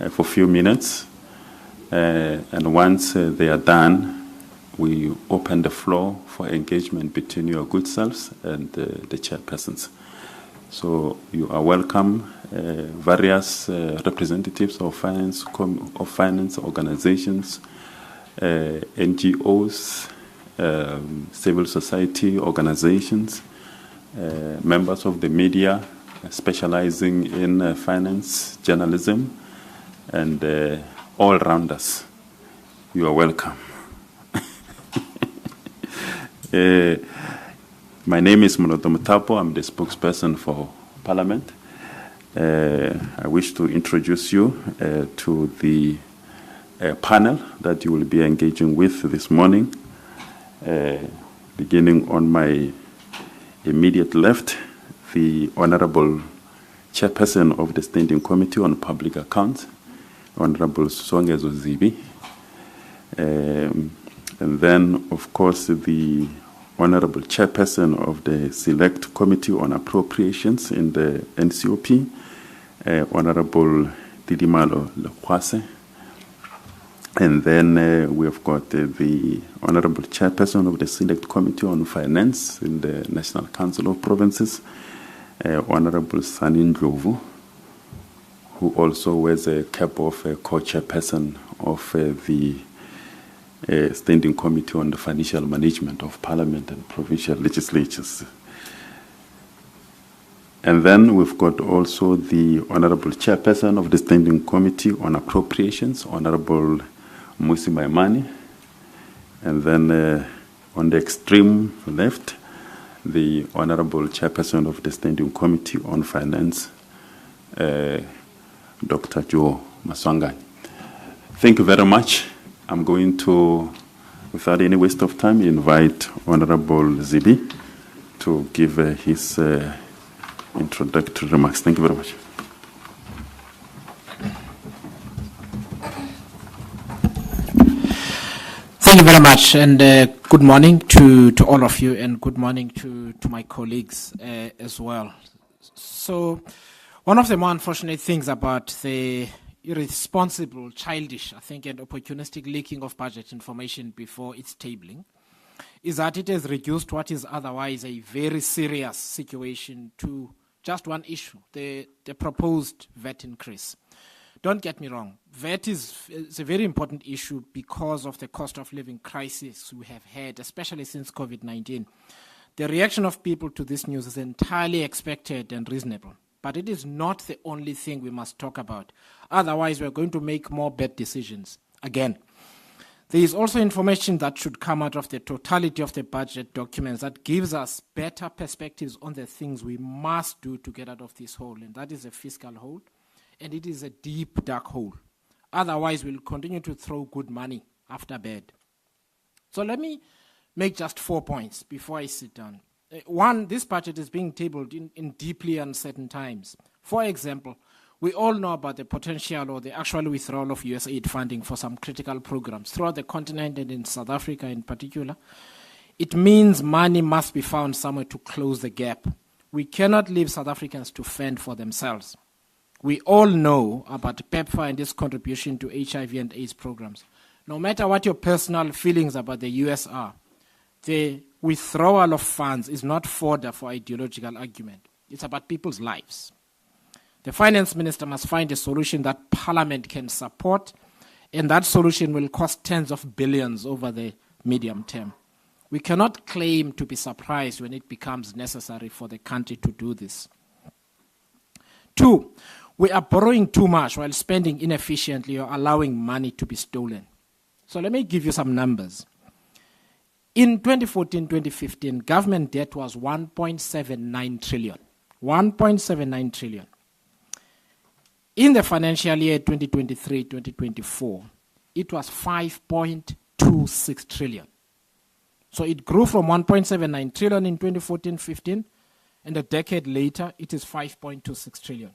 for a few minutes. And once they are done, we open the floor for engagement between your good selves and the chairpersons. So you are welcome, various representatives of finance organizations, NGOs, civil society organizations, members of the media specializing in finance, journalism, and all rounders. You are welcome. My name is Monoto Mutapo. I'm the spokesperson for Parliament. I wish to introduce you to the panel that you will be engaging with this morning. Beginning on my immediate left, the Honorable Chairperson of the Standing Committee on Public Accounts, Honorable Songezo Zibi. And then, of course, the Honorable Chairperson of the Select Committee on Appropriations in the NCOP, Honorable Didimalo Lekwase. And then we have got the Honorable Chairperson of the Select Committee on Finance in the National Council of Provinces, Honorable Sanin Ndlovu, who also wears a cap of co-chairperson of the Standing Committee on the Financial Management of Parliament and Provincial Legislatures. And then we've got also the Honorable Chairperson of the Standing Committee on Appropriations, Honorable Musi Maimani. And then on the extreme left, the Honorable Chairperson of the Standing Committee on Finance, Dr. Joe Maswanganyi. Thank you very much. I'm going to, without any waste of time, invite Honorable Zibi to give his introductory remarks. Thank you very much. Thank you very much, and good morning to all of you, and good morning to my colleagues as well. So, one of the more unfortunate things about the irresponsible, childish, I think, and opportunistic leaking of budget information before its tabling is that it has reduced what is otherwise a very serious situation to just one issue, the proposed VAT increase. Don't get me wrong, VAT is a very important issue because of the cost of living crisis we have had, especially since COVID-19. The reaction of people to this news is entirely expected and reasonable. But it is not the only thing we must talk about. Otherwise, we're going to make more bad decisions. Again, there is also information that should come out of the totality of the budget documents that gives us better perspectives on the things we must do to get out of this hole. And that is a fiscal hole, and it is a deep, dark hole. Otherwise, we'll continue to throw good money after bad. So let me make just 4 points before I sit down. One, this budget is being tabled in deeply uncertain times. For example, we all know about the potential or the actual withdrawal of US aid funding for some critical programs throughout the continent and in South Africa in particular. It means money must be found somewhere to close the gap. We cannot leave South Africans to fend for themselves. We all know about PEPFAR and its contribution to HIV and AIDS programs. No matter what your personal feelings about the US are, the withdrawal of funds is not fodder for ideological argument. It's about people's lives. The finance minister must find a solution that Parliament can support, and that solution will cost tens of billions over the medium term. We cannot claim to be surprised when it becomes necessary for the country to do this. 2, we are borrowing too much while spending inefficiently or allowing money to be stolen. So let me give you some numbers. In 2014-2015, government debt was 1.79 trillion. 1.79 trillion. In the financial year 2023-2024, it was 5.26 trillion. So it grew from 1.79 trillion in 2014-15, and a decade later, it is 5.26 trillion.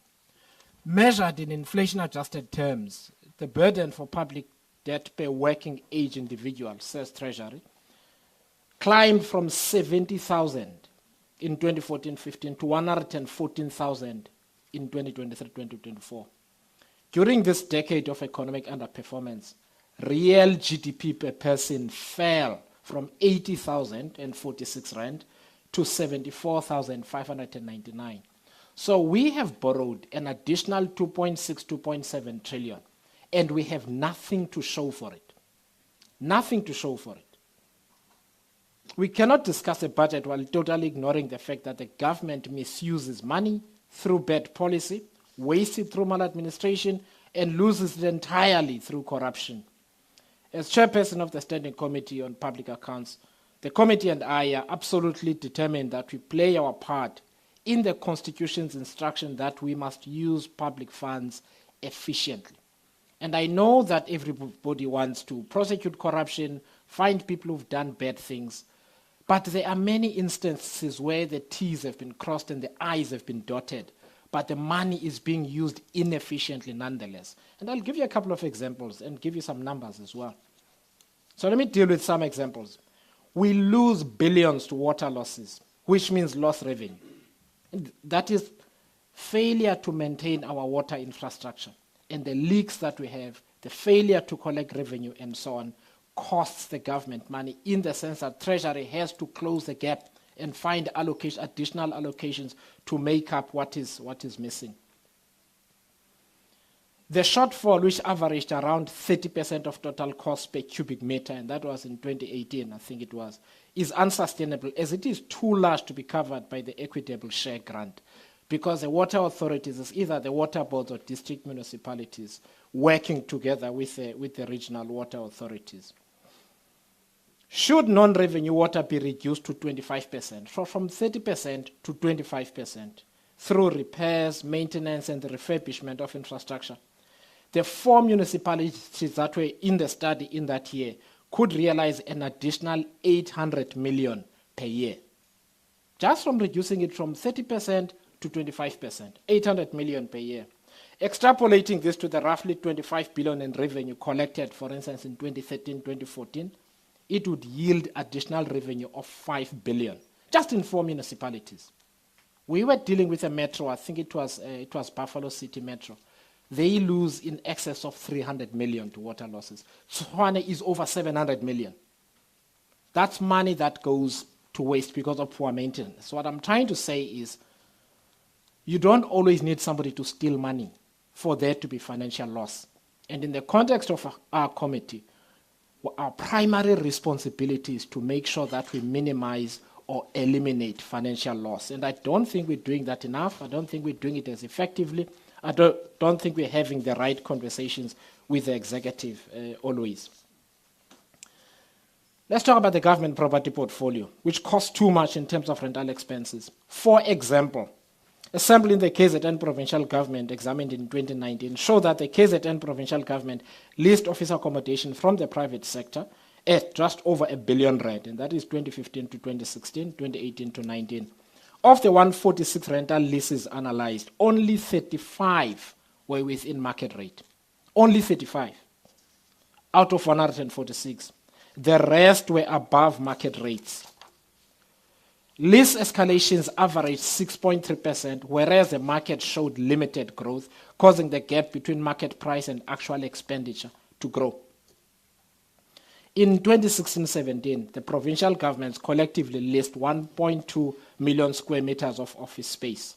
Measured in inflation-adjusted terms, the burden for public debt per working age individual, says Treasury, climbed from 70,000 in 2014-15 to 114,000 in 2023-2024. During this decade of economic underperformance, real GDP per person fell from 80,046 rand to 74,599. So we have borrowed an additional 2.6, 2.7 trillion, and we have nothing to show for it. Nothing to show for it. We cannot discuss a budget while totally ignoring the fact that the government misuses money through bad policy, wastes it through maladministration, and loses it entirely through corruption. As chairperson of the Standing Committee on Public Accounts, the committee and I are absolutely determined that we play our part in the Constitution's instruction that we must use public funds efficiently. And I know that everybody wants to prosecute corruption, find people who've done bad things, but there are many instances where the T's have been crossed and the I's have been dotted, but the money is being used inefficiently nonetheless. And I'll give you a couple of examples and give you some numbers as well. So let me deal with some examples. We lose billions to water losses, which means lost revenue. And that is failure to maintain our water infrastructure. And the leaks that we have, the failure to collect revenue and so on, costs the government money in the sense that Treasury has to close the gap and find additional allocations to make up what is missing. The shortfall, which averaged around 30% of total cost per cubic meter, and that was in 2018, I think it was, is unsustainable as it is too large to be covered by the equitable share grant, because the water authorities, is either the water boards or district municipalities working together with the regional water authorities. Should non-revenue water be reduced to 25%, so from 30% to 25%, through repairs, maintenance, and the refurbishment of infrastructure, the 4 municipalities that were in the study in that year could realize an additional 800 million per year. Just from reducing it from 30% to 25%, 800 million per year. Extrapolating this to the roughly 25 billion in revenue collected, for instance, in 2013, 2014, it would yield additional revenue of 5 billion, just in 4 municipalities. We were dealing with a metro, I think it was Buffalo City Metro. They lose in excess of 300 million to water losses. Tshwane is over 700 million. That's money that goes to waste because of poor maintenance. So what I'm trying to say is, you don't always need somebody to steal money for there to be financial loss. And in the context of our committee, our primary responsibility is to make sure that we minimize or eliminate financial loss. And I don't think we're doing that enough. I don't think we're doing it as effectively. I don't think we're having the right conversations with the executive always. Let's talk about the government property portfolio, which costs too much in terms of rental expenses. For example, a sample in the KZN provincial government examined in 2019 showed that the KZN provincial government leased office accommodation from the private sector at just over R1 billion, and that is 2015 to 2016, 2018 to 19. Of the 146 rental leases analyzed, only 35 were within market rate. Only 35 out of 146. The rest were above market rates. Lease escalations averaged 6.3%, whereas the market showed limited growth, causing the gap between market price and actual expenditure to grow. In 2016-17, the provincial governments collectively leased 1.2 million square meters of office space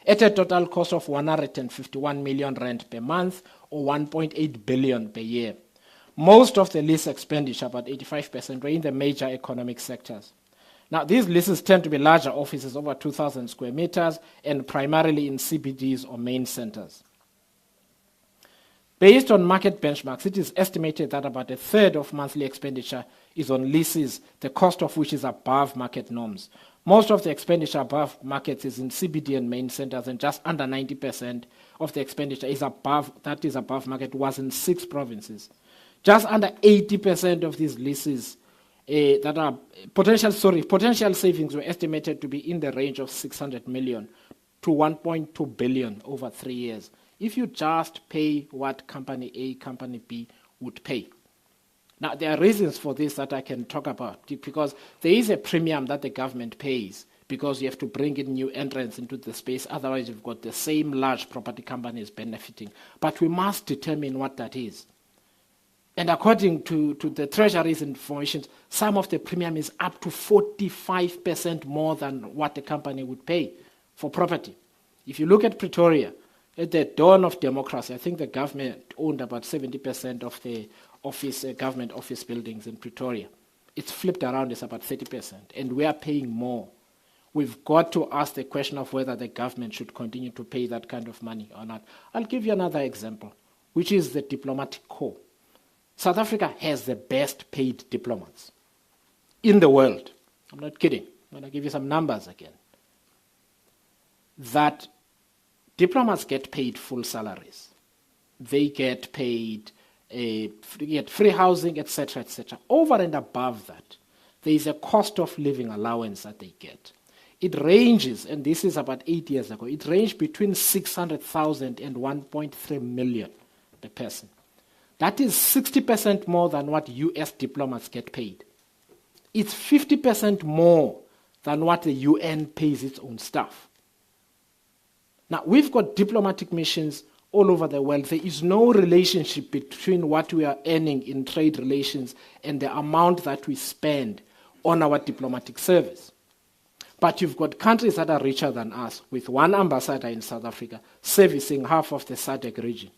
at a total cost of 151 million rand per month or 1.8 billion per year. Most of the lease expenditure, about 85%, were in the major economic sectors. Now, these leases tend to be larger offices, over 2,000 square meters, and primarily in CBDs or main centers. Based on market benchmarks, it is estimated that about a third of monthly expenditure is on leases, the cost of which is above market norms. Most of the expenditure above markets is in CBD and main centers, and just under 90% of the expenditure is above market was in 6 provinces. Just under 80% of these leases that are potential savings were estimated to be in the range of 600 million to 1.2 billion over 3 years, if you just pay what company A, company B would pay. Now, there are reasons for this that I can talk about, because there is a premium that the government pays because you have to bring in new entrants into the space. Otherwise, you've got the same large property companies benefiting. But we must determine what that is. And according to the Treasury's information, some of the premium is up to 45% more than what the company would pay for property. If you look at Pretoria, at the dawn of democracy, I think the government owned about 70% of the government office buildings in Pretoria. It's flipped around, it's about 30%, and we are paying more. We've got to ask the question of whether the government should continue to pay that kind of money or not. I'll give you another example, which is the diplomatic corps. South Africa has the best paid diplomats in the world. I'm not kidding. I'm going to give you some numbers again. That diplomats get paid full salaries. They get paid get free housing, etc., etc. Over and above that, there is a cost of living allowance that they get. It ranges, and this is about 8 years ago, it ranged between 600,000 and 1.3 million per person. That is 60% more than what US diplomats get paid. It's 50% more than what the UN pays its own staff. Now, we've got diplomatic missions all over the world. There is no relationship between what we are earning in trade relations and the amount that we spend on our diplomatic service. But you've got countries that are richer than us, with one ambassador in South Africa servicing half of the SADC region.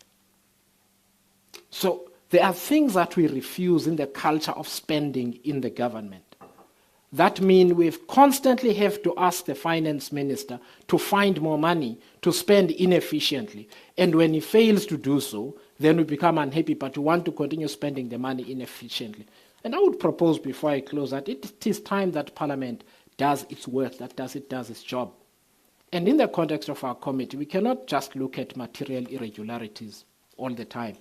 So there are things that we refuse in the culture of spending in the government. That means we constantly have to ask the finance minister to find more money to spend inefficiently. And when he fails to do so, then we become unhappy, but we want to continue spending the money inefficiently. And I would propose before I close that it is time that Parliament does its work, that does its job. And in the context of our committee, we cannot just look at material irregularities all the time.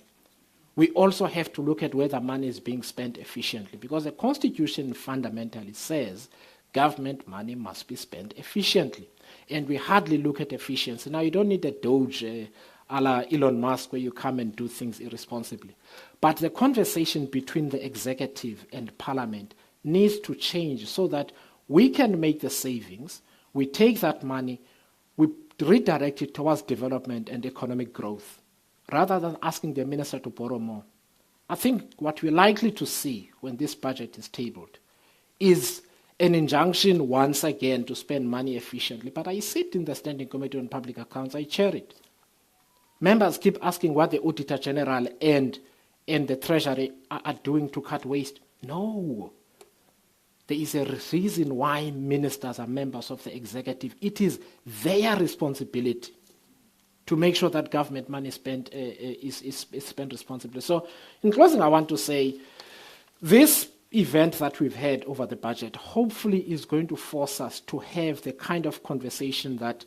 We also have to look at whether money is being spent efficiently, because the Constitution fundamentally says government money must be spent efficiently. And we hardly look at efficiency. Now, you don't need a Doge a la Elon Musk where you come and do things irresponsibly. But the conversation between the executive and Parliament needs to change so that we can make the savings, we take that money, we redirect it towards development and economic growth, rather than asking the minister to borrow more. I think what we're likely to see when this budget is tabled is an injunction once again to spend money efficiently. But I sit in the Standing Committee on Public Accounts, I chair it. Members keep asking what the Auditor General and the Treasury are doing to cut waste. No. There is a reason why ministers are members of the executive. It is their responsibility to make sure that government money is spent responsibly. So, in closing, I want to say this event that we've had over the budget hopefully is going to force us to have the kind of conversation that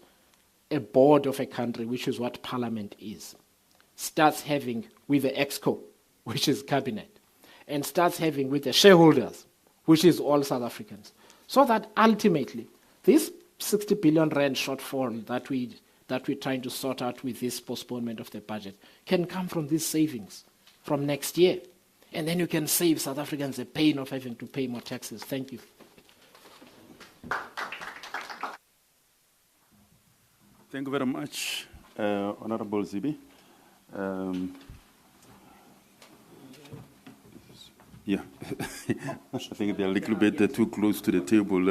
a board of a country, which is what Parliament is, starts having with the EXCO, which is cabinet, and starts having with the shareholders, which is all South Africans, so that ultimately this 60 billion rand shortfall that we're trying to sort out with this postponement of the budget can come from these savings from next year. And then you can save South Africans the pain of having to pay more taxes. Thank you. Thank you very much, Honorable Zibi. Yeah, I think they're a little bit too close to the table.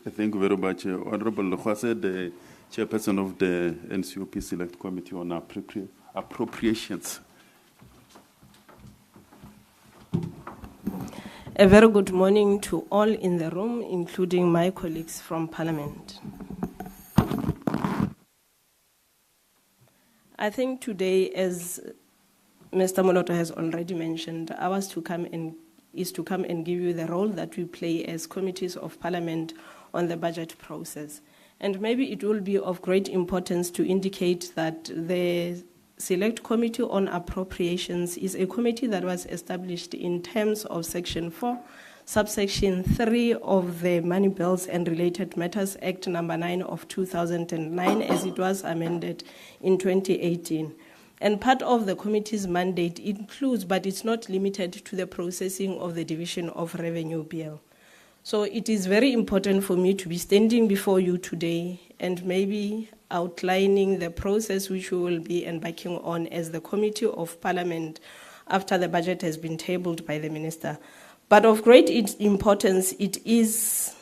Thank you very much, Honorable Lkhwase, the chairperson of the NCOP Select Committee on Appropriations. A very good morning to all in the room, including my colleagues from Parliament. I think today, as Mr. Moloto has already mentioned, ours is to come and give you the role that we play as committees of Parliament on the budget process. And maybe it will be of great importance to indicate that the Select Committee on Appropriations is a committee that was established in terms of Section 4, Subsection 3 of the Money Bills and Related Matters Act number 9 of 2009, as it was amended in 2018. And part of the committee's mandate includes, but it's not limited to, the processing of the Division of Revenue Bill. So it is very important for me to be standing before you today and maybe outlining the process which we will be embarking on as the Committee of Parliament after the budget has been tabled by the Minister. But of great importance, it is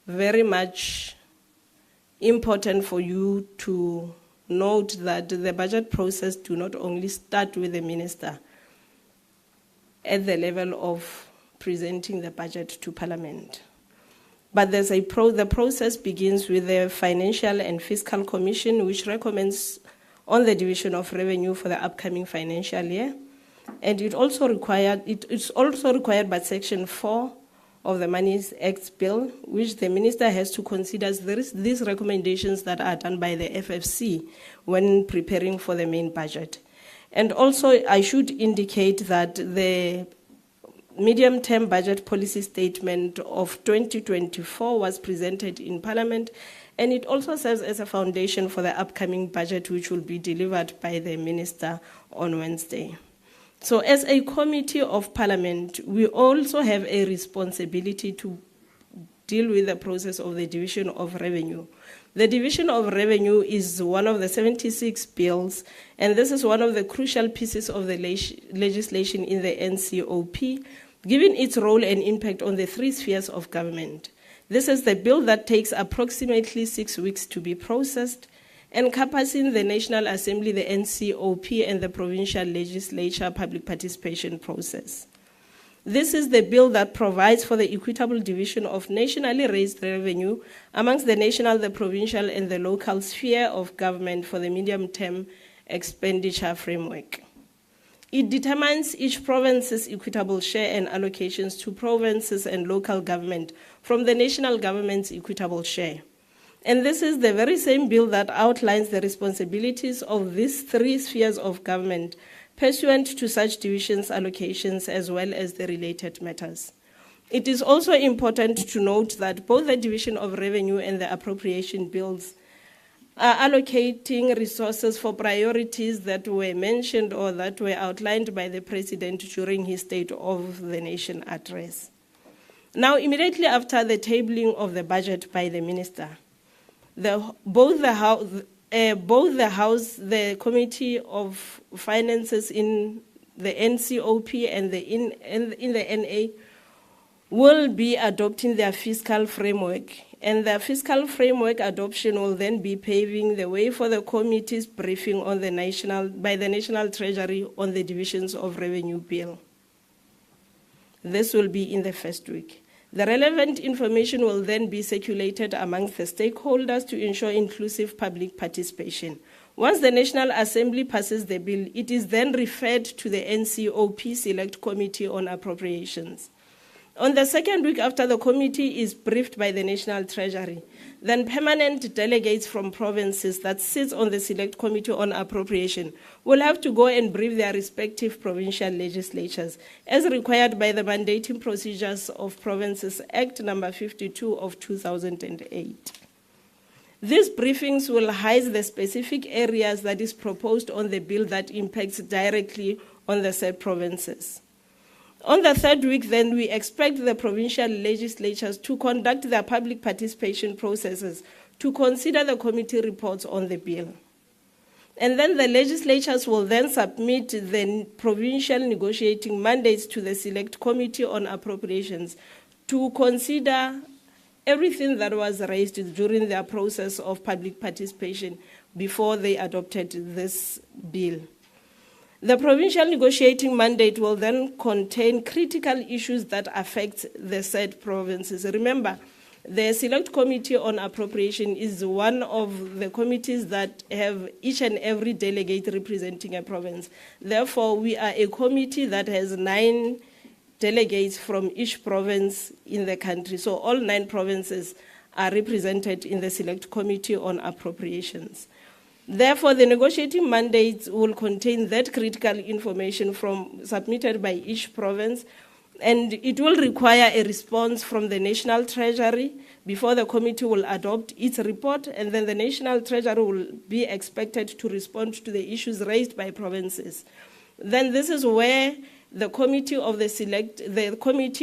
very much important for you to note that the budget process do not only start with the Minister at the level of presenting the budget to Parliament, but the process begins with the Financial and Fiscal Commission, which recommends on the division of revenue for the upcoming financial year. And it's also required by Section 4 of the Monies Act Bill, which the Minister has to consider these recommendations that are done by the FFC when preparing for the main budget. And also, I should indicate that the medium-term budget policy statement of 2024 was presented in Parliament, and it also serves as a foundation for the upcoming budget, which will be delivered by the Minister on Wednesday. So as a Committee of Parliament, we also have a responsibility to deal with the process of the Division of Revenue. The Division of Revenue is one of the 76 bills, and this is one of the crucial pieces of the legislation in the NCOP, given its role and impact on the three spheres of government. This is the bill that takes approximately 6 weeks to be processed, encompassing the National Assembly, the NCOP, and the provincial legislature public participation process. This is the bill that provides for the equitable division of nationally raised revenue amongst the national, the provincial, and the local sphere of government for the medium-term expenditure framework. It determines each province's equitable share and allocations to provinces and local government from the national government's equitable share. And this is the very same bill that outlines the responsibilities of these three spheres of government pursuant to such divisions' allocations as well as the related matters. It is also important to note that both the Division of Revenue and the appropriation bills are allocating resources for priorities that were mentioned or that were outlined by the President during his State of the Nation address. Now, immediately after the tabling of the budget by the Minister, both the House, the Committee of Finances in the NCOP and in the NA will be adopting their fiscal framework. And the fiscal framework adoption will then be paving the way for the committee's briefing on by the National Treasury on the Divisions of Revenue Bill. This will be in the first week. The relevant information will then be circulated amongst the stakeholders to ensure inclusive public participation. Once the National Assembly passes the bill, it is then referred to the NCOP Select Committee on Appropriations. On the second week after the committee is briefed by the National Treasury, then permanent delegates from provinces that sits on the Select Committee on Appropriation will have to go and brief their respective provincial legislatures, as required by the Mandating Procedures of Provinces Act number 52 of 2008. These briefings will highlight the specific areas that is proposed on the bill that impacts directly on the said provinces. On the third week, then, we expect the provincial legislatures to conduct their public participation processes to consider the committee reports on the bill. And then the legislatures will then submit the provincial negotiating mandates to the Select Committee on Appropriations to consider everything that was raised during their process of public participation before they adopted this bill. The provincial negotiating mandate will then contain critical issues that affect the said provinces. Remember, the Select Committee on Appropriation is one of the committees that have each and every delegate representing a province. Therefore, we are a committee that has 9 delegates from each province in the country. So all 9 provinces are represented in the Select Committee on Appropriations. Therefore, the negotiating mandates will contain that critical information submitted by each province, and it will require a response from the National Treasury before the committee will adopt its report, and then the National Treasury will be expected to respond to the issues raised by provinces. Then this is where the committee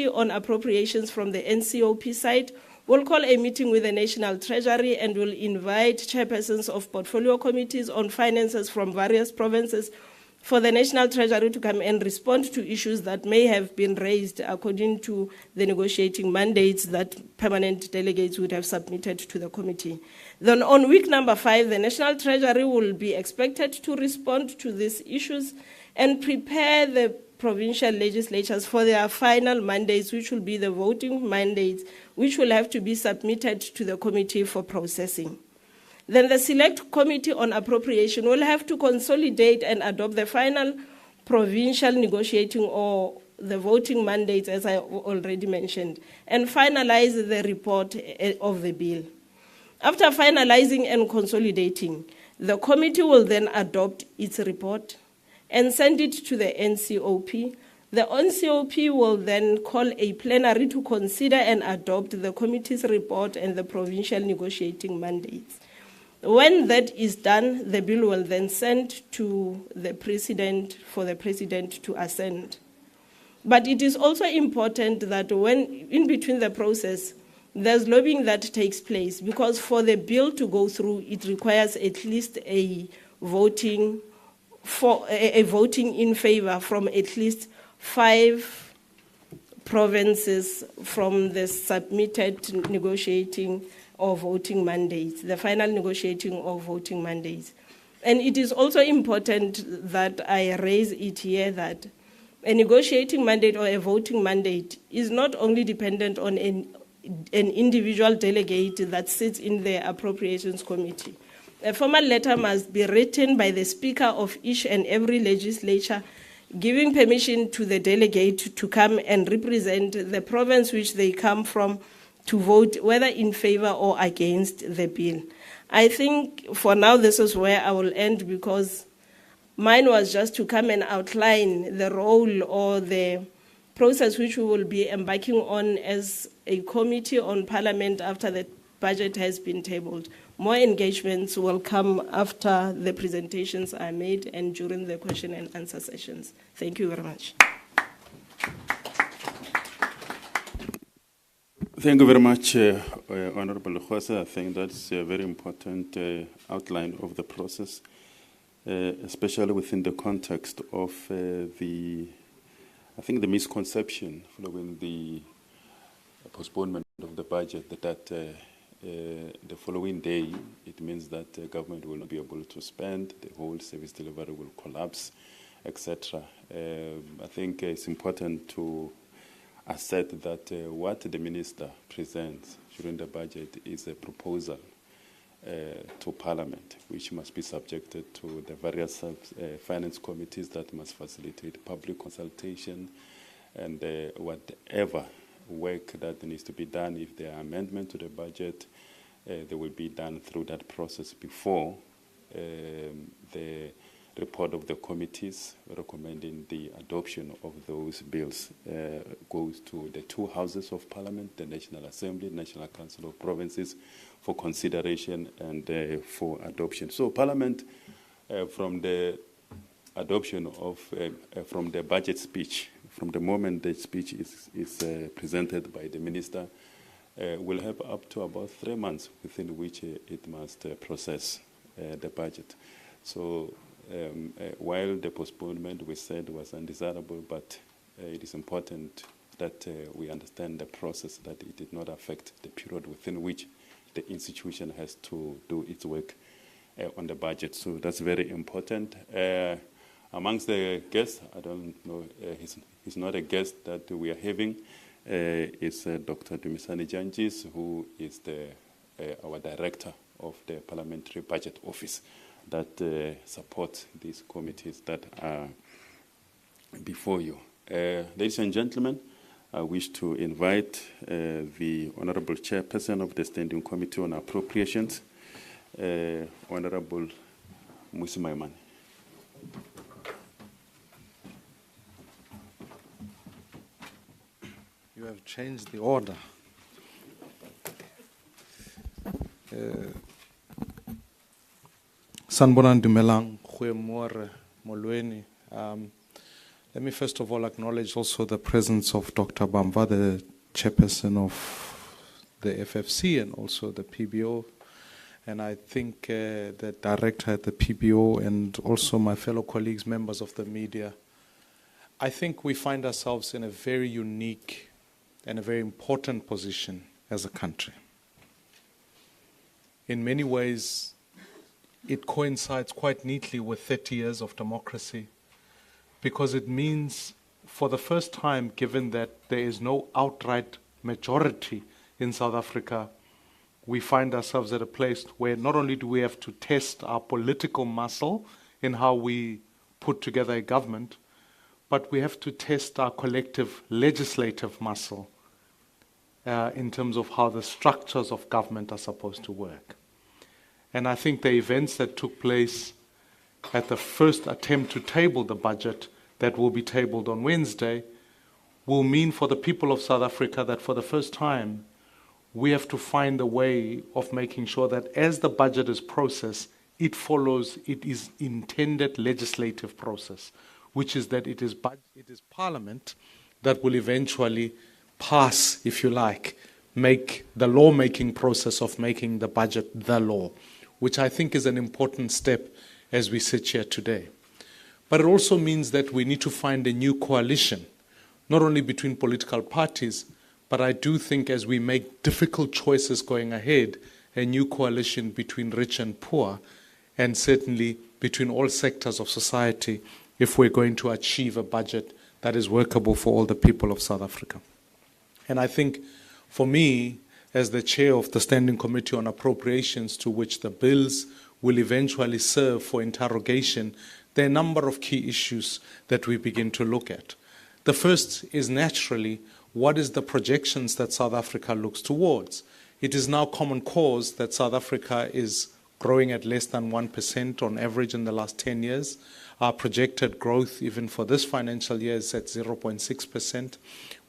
on appropriations from the NCOP side will call a meeting with the National Treasury and will invite chairpersons of portfolio committees on finances from various provinces for the National Treasury to come and respond to issues that may have been raised according to the negotiating mandates that permanent delegates would have submitted to the committee. Then on week number 5, the National Treasury will be expected to respond to these issues and prepare the provincial legislatures for their final mandates, which will be the voting mandates, which will have to be submitted to the committee for processing. Then the Select Committee on Appropriation will have to consolidate and adopt the final provincial negotiating or the voting mandates, as I already mentioned, and finalize the report of the bill. After finalizing and consolidating, the committee will then adopt its report and send it to the NCOP. The NCOP will then call a plenary to consider and adopt the committee's report and the provincial negotiating mandates. When that is done, the bill will then send to the president for the president to assent. But it is also important that when in between the process, there's lobbying that takes place, because for the bill to go through, it requires at least a voting in favor from at least 5 provinces from the submitted negotiating or voting mandates, the final negotiating or voting mandates. And it is also important that I raise it here that a negotiating mandate or a voting mandate is not only dependent on an individual delegate that sits in the appropriations committee. A formal letter must be written by the speaker of each and every legislature, giving permission to the delegate to come and represent the province which they come from to vote whether in favor or against the bill. I think for now this is where I will end, because mine was just to come and outline the role or the process which we will be embarking on as a committee on Parliament after the budget has been tabled. More engagements will come after the presentations are made and during the question and answer sessions. Thank you very much. Thank you very much, Honorable Khosa. I think that's a very important outline of the process, especially within the context of the misconception following the postponement of the budget that the following day, it means that the government will not be able to spend, the whole service delivery will collapse, etc. I think it's important to assert that what the minister presents during the budget is a proposal to Parliament, which must be subjected to the various finance committees that must facilitate public consultation, and whatever work that needs to be done, if there are amendments to the budget, they will be done through that process before the report of the committees recommending the adoption of those bills goes to the 2 houses of Parliament, the National Assembly, National Council of Provinces, for consideration and for adoption. So Parliament, from the adoption of, from the budget speech, from the moment the speech is presented by the minister, will have up to about 3 months within which it must process the budget. So while the postponement we said was undesirable, but it is important that we understand the process, that it did not affect the period within which the institution has to do its work on the budget. So that's very important. Amongst the guests, I don't know, he's not a guest that we are having, is Dr. Dumisani Janjis, who is our director of the Parliamentary Budget Office that supports these committees that are before you. Ladies and gentlemen, I wish to invite the Honorable Chairperson of the Standing Committee on Appropriations, Honorable Musimaiman. You have changed the order. Sanbonan Dumelang, Khwe More, Molweni. Let me first of all acknowledge also the presence of Dr. Bamva, the chairperson of the FFC and also the PBO. And I think the director at the PBO and also my fellow colleagues, members of the media. I think we find ourselves in a very unique and a very important position as a country. In many ways, it coincides quite neatly with 30 years of democracy, because it means, for the first time, given that there is no outright majority in South Africa, we find ourselves at a place where not only do we have to test our political muscle in how we put together a government, but we have to test our collective legislative muscle in terms of how the structures of government are supposed to work. And I think the events that took place at the first attempt to table the budget that will be tabled on Wednesday will mean for the people of South Africa that for the first time, we have to find a way of making sure that as the budget is processed, it follows its intended legislative process, which is that it is Parliament that will eventually pass, if you like, make the lawmaking process of making the budget the law, which I think is an important step as we sit here today. But it also means that we need to find a new coalition, not only between political parties, but I do think as we make difficult choices going ahead, a new coalition between rich and poor, and certainly between all sectors of society, if we're going to achieve a budget that is workable for all the people of South Africa. And I think for me, as the chair of the Standing Committee on Appropriations, to which the bills will eventually serve for interrogation, there are a number of key issues that we begin to look at. The first is naturally, what is the projections that South Africa looks towards? It is now common cause that South Africa is growing at less than 1% on average in the last 10 years. Our projected growth, even for this financial year, is at 0.6%.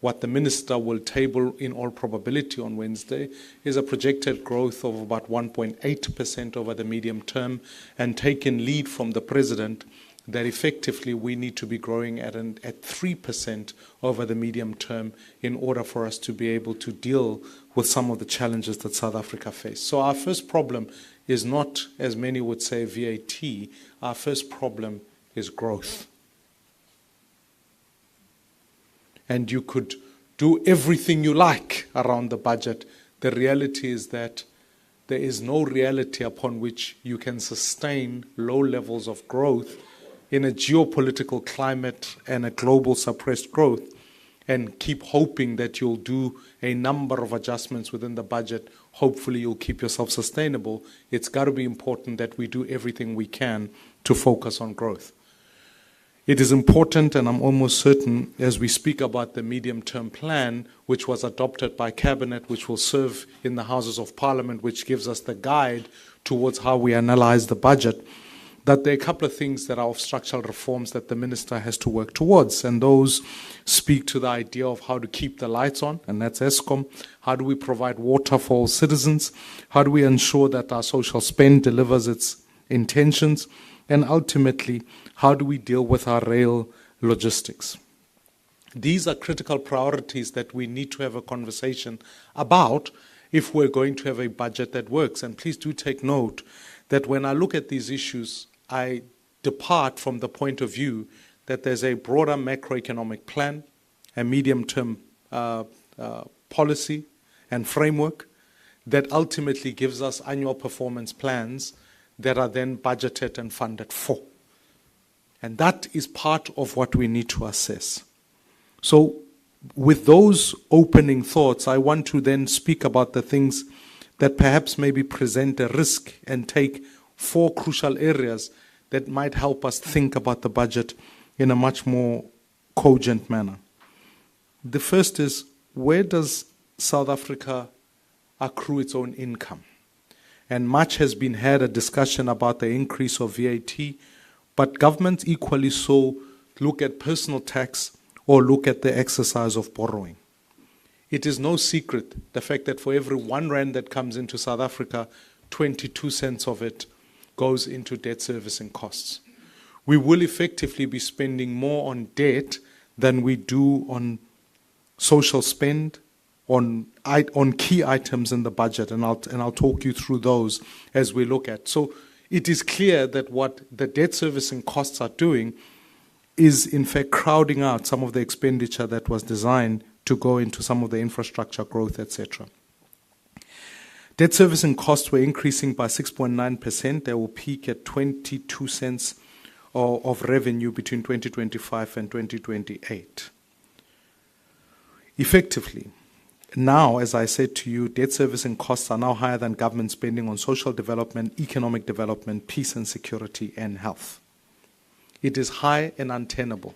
What the minister will table in all probability on Wednesday is a projected growth of about 1.8% over the medium term, and taking lead from the president that effectively we need to be growing at 3% over the medium term in order for us to be able to deal with some of the challenges that South Africa faces. So our first problem is not, as many would say, VAT. Our first problem is growth. And you could do everything you like around the budget. The reality is that there is no reality upon which you can sustain low levels of growth in a geopolitical climate and a global suppressed growth, and keep hoping that you'll do a number of adjustments within the budget. Hopefully you'll keep yourself sustainable. It's got to be important that we do everything we can to focus on growth. It is important, and I'm almost certain, as we speak about the medium-term plan, which was adopted by Cabinet, which will serve in the Houses of Parliament, which gives us the guide towards how we analyze the budget, that there are a couple of things that are of structural reforms that the minister has to work towards. And those speak to the idea of how to keep the lights on, and that's Eskom. How do we provide water for all citizens? How do we ensure that our social spend delivers its intentions? And ultimately, how do we deal with our rail logistics? These are critical priorities that we need to have a conversation about if we're going to have a budget that works. And please do take note that when I look at these issues, I depart from the point of view that there's a broader macroeconomic plan, a medium-term policy and framework that ultimately gives us annual performance plans that are then budgeted and funded for. And that is part of what we need to assess. So with those opening thoughts, I want to then speak about the things that perhaps maybe present a risk and take 4 crucial areas that might help us think about the budget in a much more cogent manner. The first is, where does South Africa accrue its own income? And much has been had a discussion about the increase of VAT, but governments equally so look at personal tax or look at the exercise of borrowing. It is no secret the fact that for every 1 rand that comes into South Africa, 22 cents of it goes into debt servicing costs. we will effectively be spending more on debt than we do on social spend, on key items in the budget, and I'll talk you through those as we look at. So it is clear that what the debt servicing costs are doing is in fact crowding out some of the expenditure that was designed to go into some of the infrastructure growth, etc. Debt servicing costs were increasing by 6.9%. They will peak at 22 cents of revenue between 2025 and 2028. Effectively, now, as I said to you, debt servicing costs are now higher than government spending on social development, economic development, peace and security, and health. It is high and untenable.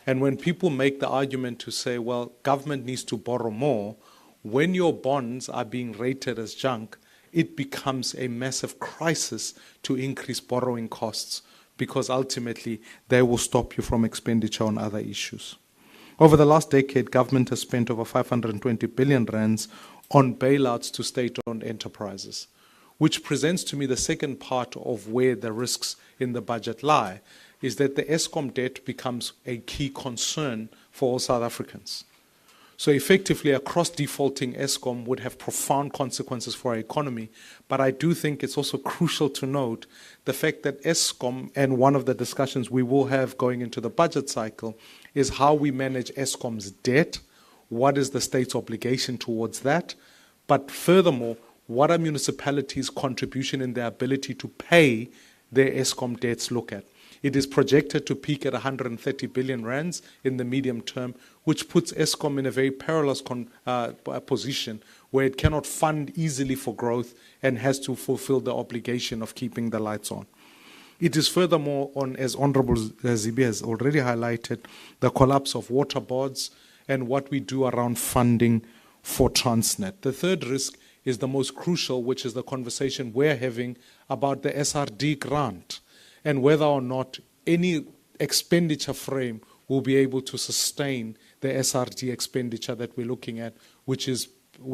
And when people make the argument to say, well, government needs to borrow more, when your bonds are being rated as junk, it becomes a massive crisis to increase borrowing costs, because ultimately they will stop you from expenditure on other issues. Over the last decade, government has spent over 520 billion rands on bailouts to state-owned enterprises, which presents to me the second part of where the risks in the budget lie, is that the Eskom debt becomes a key concern for all South Africans. So effectively, a cross-defaulting Eskom would have profound consequences for our economy. But I do think it's also crucial to note the fact that Eskom, and one of the discussions we will have going into the budget cycle, is how we manage Eskom's debt, what is the state's obligation towards that, but furthermore, what are municipalities' contribution in their ability to pay their Eskom debts look at. It is projected to peak at 130 billion rands in the medium term, which puts Eskom in a very perilous position where it cannot fund easily for growth and has to fulfill the obligation of keeping the lights on. It is furthermore on, as Honorable Zibi has already highlighted, the collapse of water boards and what we do around funding for Transnet. The third risk is the most crucial, which is the conversation we're having about the SRD grant, and whether or not any expenditure frame will be able to sustain the SRD expenditure that we're looking at, which is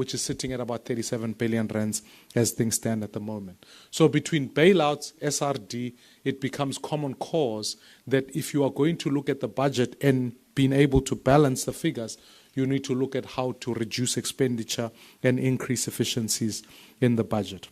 sitting at about 37 billion rands as things stand at the moment. So between bailouts, SRD, it becomes common cause that if you are going to look at the budget and being able to balance the figures, you need to look at how to reduce expenditure and increase efficiencies in the budget.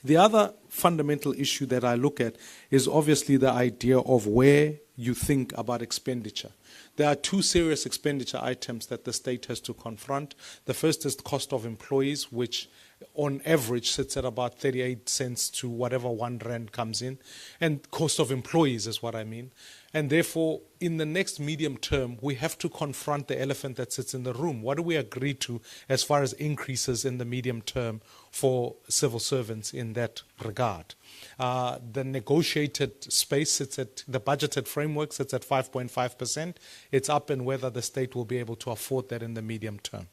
The other fundamental issue that I look at is obviously the idea of where you think about expenditure. There are two serious expenditure items that the state has to confront. The first is the cost of employees, which on average sits at about 38 cents to whatever 1 rand comes in. And cost of employees is what I mean. And therefore, in the next medium term, we have to confront the elephant that sits in the room. What do we agree to as far as increases in the medium term for civil servants in that regard? The negotiated space sits at, the budgeted framework sits at 5.5%. It's up in whether the state will be able to afford that in the medium term.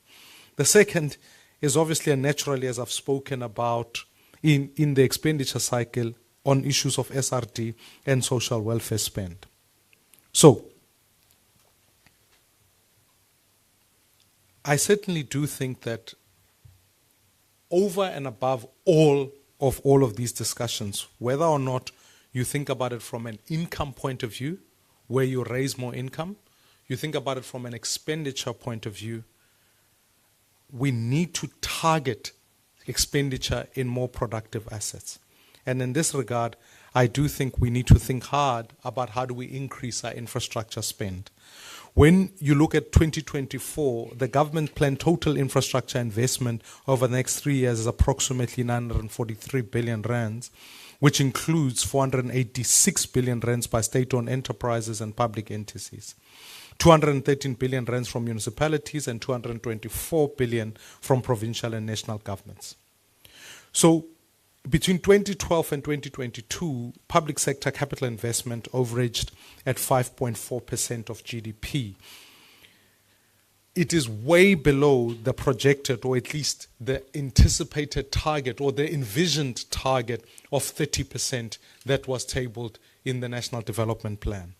The second is obviously, and naturally, as I've spoken about in the expenditure cycle on issues of SRD and social welfare spend. So, I certainly do think that over and above all of these discussions, whether or not you think about it from an income point of view, where you raise more income, you think about it from an expenditure point of view, we need to target expenditure in more productive assets. And in this regard, I do think we need to think hard about how do we increase our infrastructure spend. When you look at 2024, the government planned total infrastructure investment over the next 3 years is approximately 943 billion rands, which includes 486 billion rands by state-owned enterprises and public entities, 213 billion rands from municipalities, and 224 billion from provincial and national governments. So, between 2012 and 2022, public sector capital investment averaged at 5.4% of GDP. It is way below the projected, or at least the anticipated target, or the envisioned target of 30% that was tabled in the National Development Plan.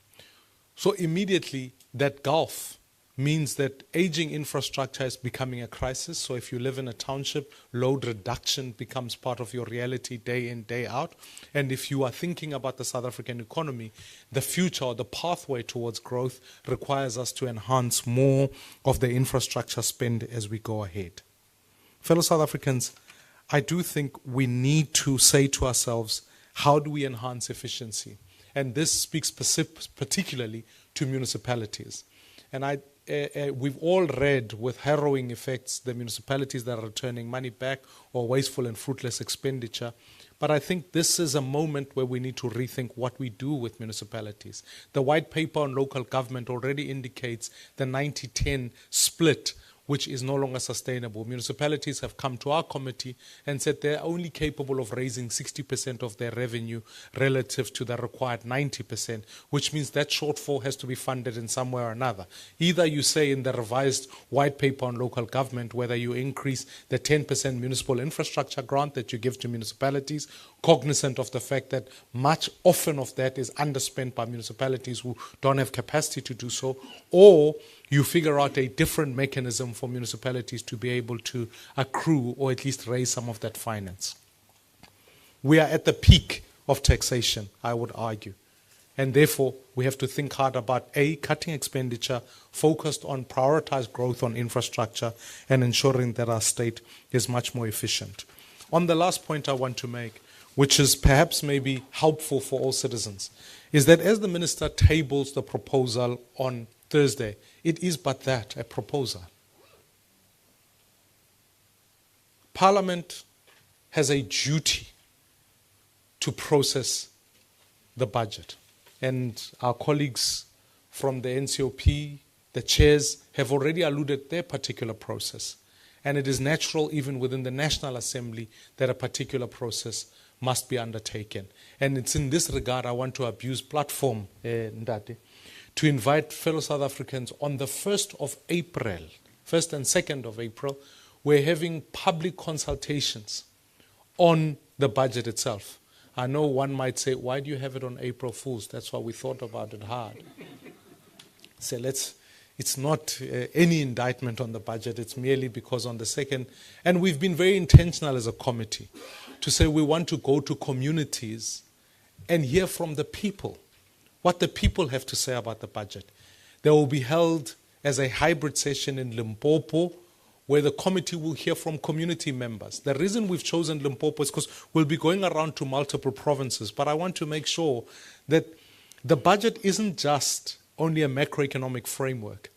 So immediately, that gulf means that aging infrastructure is becoming a crisis. So if you live in a township, load reduction becomes part of your reality day in, day out. And if you are thinking about the South African economy, the future or the pathway towards growth requires us to enhance more of the infrastructure spend as we go ahead. Fellow South Africans, I do think we need to say to ourselves, how do we enhance efficiency? And this speaks particularly to municipalities. And we've all read with harrowing effects the municipalities that are returning money back or wasteful and fruitless expenditure. But I think this is a moment where we need to rethink what we do with municipalities. The white paper on local government already indicates the 90-10 split, which is no longer sustainable. Municipalities have come to our committee and said they're only capable of raising 60% of their revenue relative to the required 90%, which means that shortfall has to be funded in some way or another. Either you say in the revised white paper on local government whether you increase the 10% municipal infrastructure grant that you give to municipalities, cognizant of the fact that much often of that is underspent by municipalities who don't have capacity to do so, or you figure out a different mechanism for municipalities to be able to accrue or at least raise some of that finance. We are at the peak of taxation, I would argue. And therefore, we have to think hard about A, cutting expenditure, focused on prioritized growth on infrastructure, and ensuring that our state is much more efficient. On the last point I want to make, which is perhaps maybe helpful for all citizens, is that as the Minister tables the proposal on Thursday, it is but that, a proposal. Parliament has a duty to process the budget. And our colleagues from the NCOP, the chairs, have already alluded their particular process. And it is natural even within the National Assembly that a particular process must be undertaken. And it's in this regard I want to abuse platform, Ndate, to invite fellow South Africans on the 1st of April, 1st and 2nd of April, we're having public consultations on the budget itself. I know one might say, why do you have it on April Fools? That's why we thought about it hard. So it's not any indictment on the budget, it's merely because on the 2nd, and we've been very intentional as a committee to say we want to go to communities and hear from the people what the people have to say about the budget. They will be held as a hybrid session in Limpopo, where the committee will hear from community members. The reason we've chosen Limpopo is because we'll be going around to multiple provinces, but I want to make sure that the budget isn't just only a macroeconomic framework.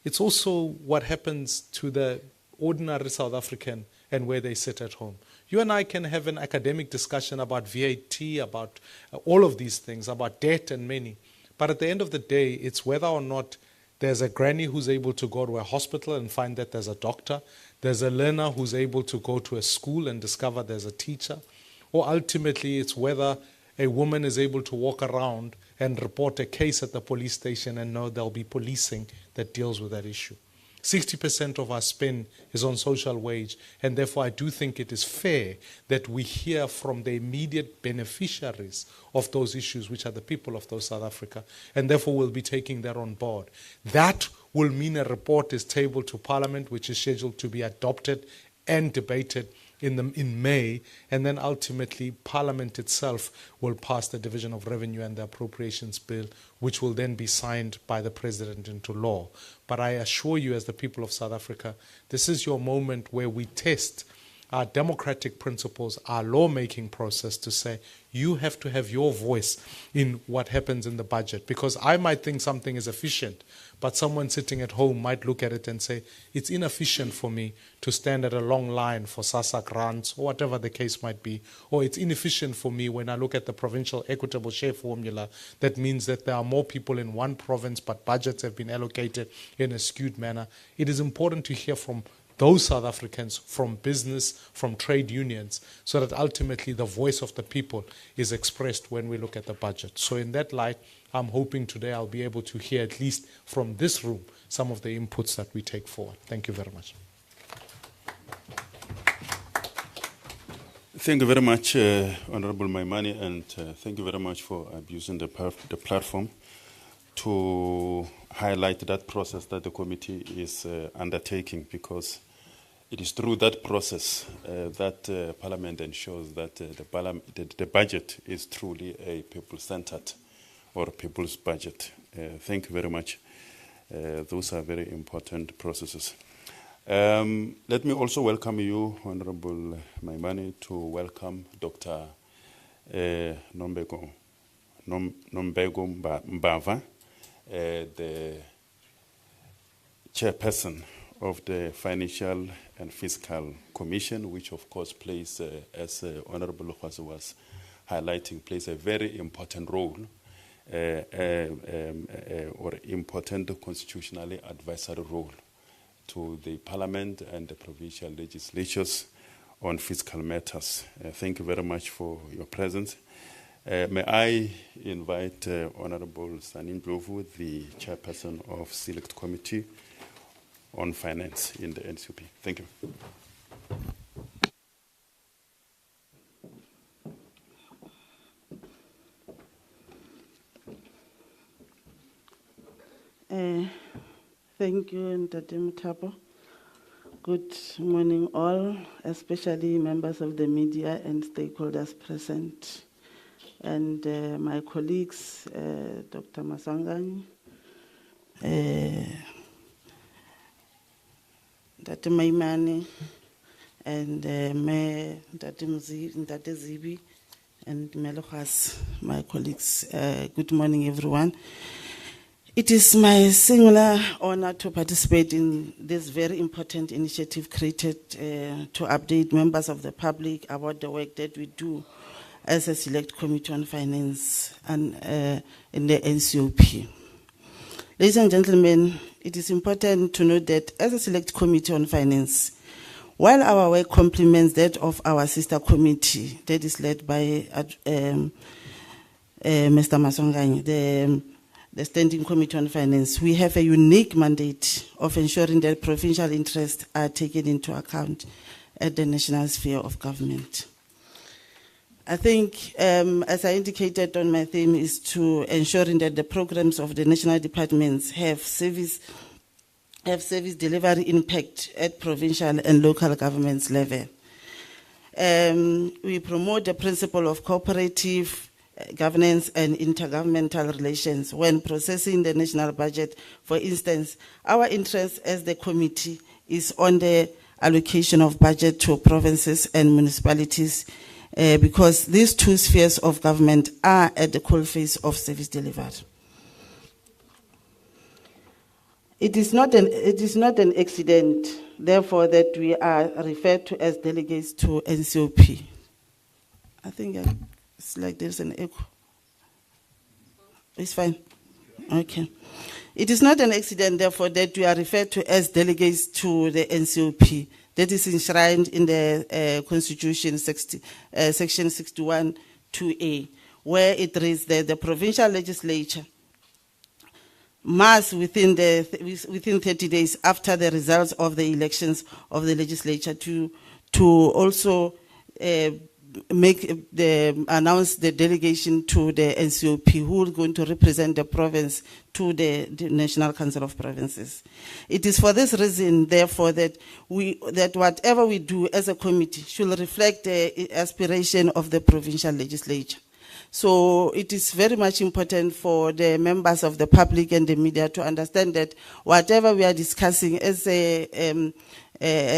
It's also what happens to the ordinary South African and where they sit at home. You and I can have an academic discussion about VAT, about all of these things, about debt and many. But at the end of the day, it's whether or not there's a granny who's able to go to a hospital and find that there's a doctor. There's a learner who's able to go to a school and discover there's a teacher. Or ultimately, it's whether a woman is able to walk around and report a case at the police station and know there'll be policing that deals with that issue. 60% of our spend is on social wage, and therefore I do think it is fair that we hear from the immediate beneficiaries of those issues, which are the people of South Africa, and therefore we'll be taking that on board. That will mean a report is tabled to Parliament, which is scheduled to be adopted and debated in May, and then ultimately Parliament itself will pass the Division of Revenue and the Appropriations Bill, which will then be signed by the President into law. But I assure you, as the people of South Africa, this is your moment where we test our democratic principles, our lawmaking process, to say you have to have your voice in what happens in the budget. Because I might think something is efficient, but someone sitting at home might look at it and say, it's inefficient for me to stand at a long line for SASSA grants, or whatever the case might be. Or it's inefficient for me when I look at the provincial equitable share formula. That means that there are more people in one province, but budgets have been allocated in a skewed manner. It is important to hear from those South Africans, from business, from trade unions, so that ultimately the voice of the people is expressed when we look at the budget. So in that light, I'm hoping today I'll be able to hear, at least from this room, some of the inputs that we take forward. Thank you very much. Thank you very much, Honorable Maimane, and thank you very much for abusing the platform to highlight that process that the committee is undertaking, because it is through that process that Parliament ensures that the budget is truly a people-centered or people's budget. Thank you very much. Those are very important processes. Let me also welcome you, Honorable Maimane, to welcome Dr. Nombeko Mbava, the chairperson of the Financial and Fiscal Commission, which of course plays, as Honorable Lokwase was highlighting, plays a very important role or important constitutionally advisory role to the Parliament and the provincial legislatures on fiscal matters. Thank you very much for your presence. May I invite Honorable Sanin Ndlovu, the chairperson of Select Committee on Finance in the NCOP. Thank you. Thank you, Ntate Muthapo. Good morning all, especially members of the media and stakeholders present, and my colleagues, Dr. Masangani, Ntate Maimane, and Mayor Ntate Zibi, and Melokhas, my colleagues. Good morning, everyone. It is my singular honor to participate in this very important initiative created to update members of the public about the work that we do as a Select Committee on Finance and in the NCOP. Ladies and gentlemen, it is important to note that as a Select Committee on Finance, while our work complements that of our sister committee that is led by Mr. Masongani, the Standing Committee on Finance, we have a unique mandate of ensuring that provincial interests are taken into account at the national sphere of government. I think, as I indicated on my theme, is to ensuring that the programs of the national departments have service delivery impact at provincial and local governments level. We promote the principle of cooperative governance and intergovernmental relations when processing the national budget. For instance, our interest as the committee is on the allocation of budget to provinces and municipalities because these two spheres of government are at the coalface of service delivery. It is not an accident, therefore, that we are referred to as delegates to NCOP. I think it's like there's an echo. It's fine. Okay. It is not an accident, therefore, that we are referred to as delegates to the NCOP. That is enshrined in the Constitution, Section 61(2)(a), where it reads that the provincial legislature must, within 30 days after the results of the elections of the legislature, to also announce the delegation to the NCOP who is going to represent the province to the National Council of Provinces. It is for this reason, therefore, that whatever we do as a committee should reflect the aspiration of the provincial legislature. So it is very much important for the members of the public and the media to understand that whatever we are discussing as a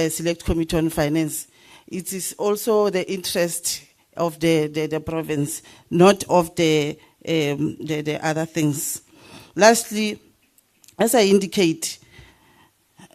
Select Committee on Finance, it is also the interest of the province, not of the other things. Lastly, as I indicate,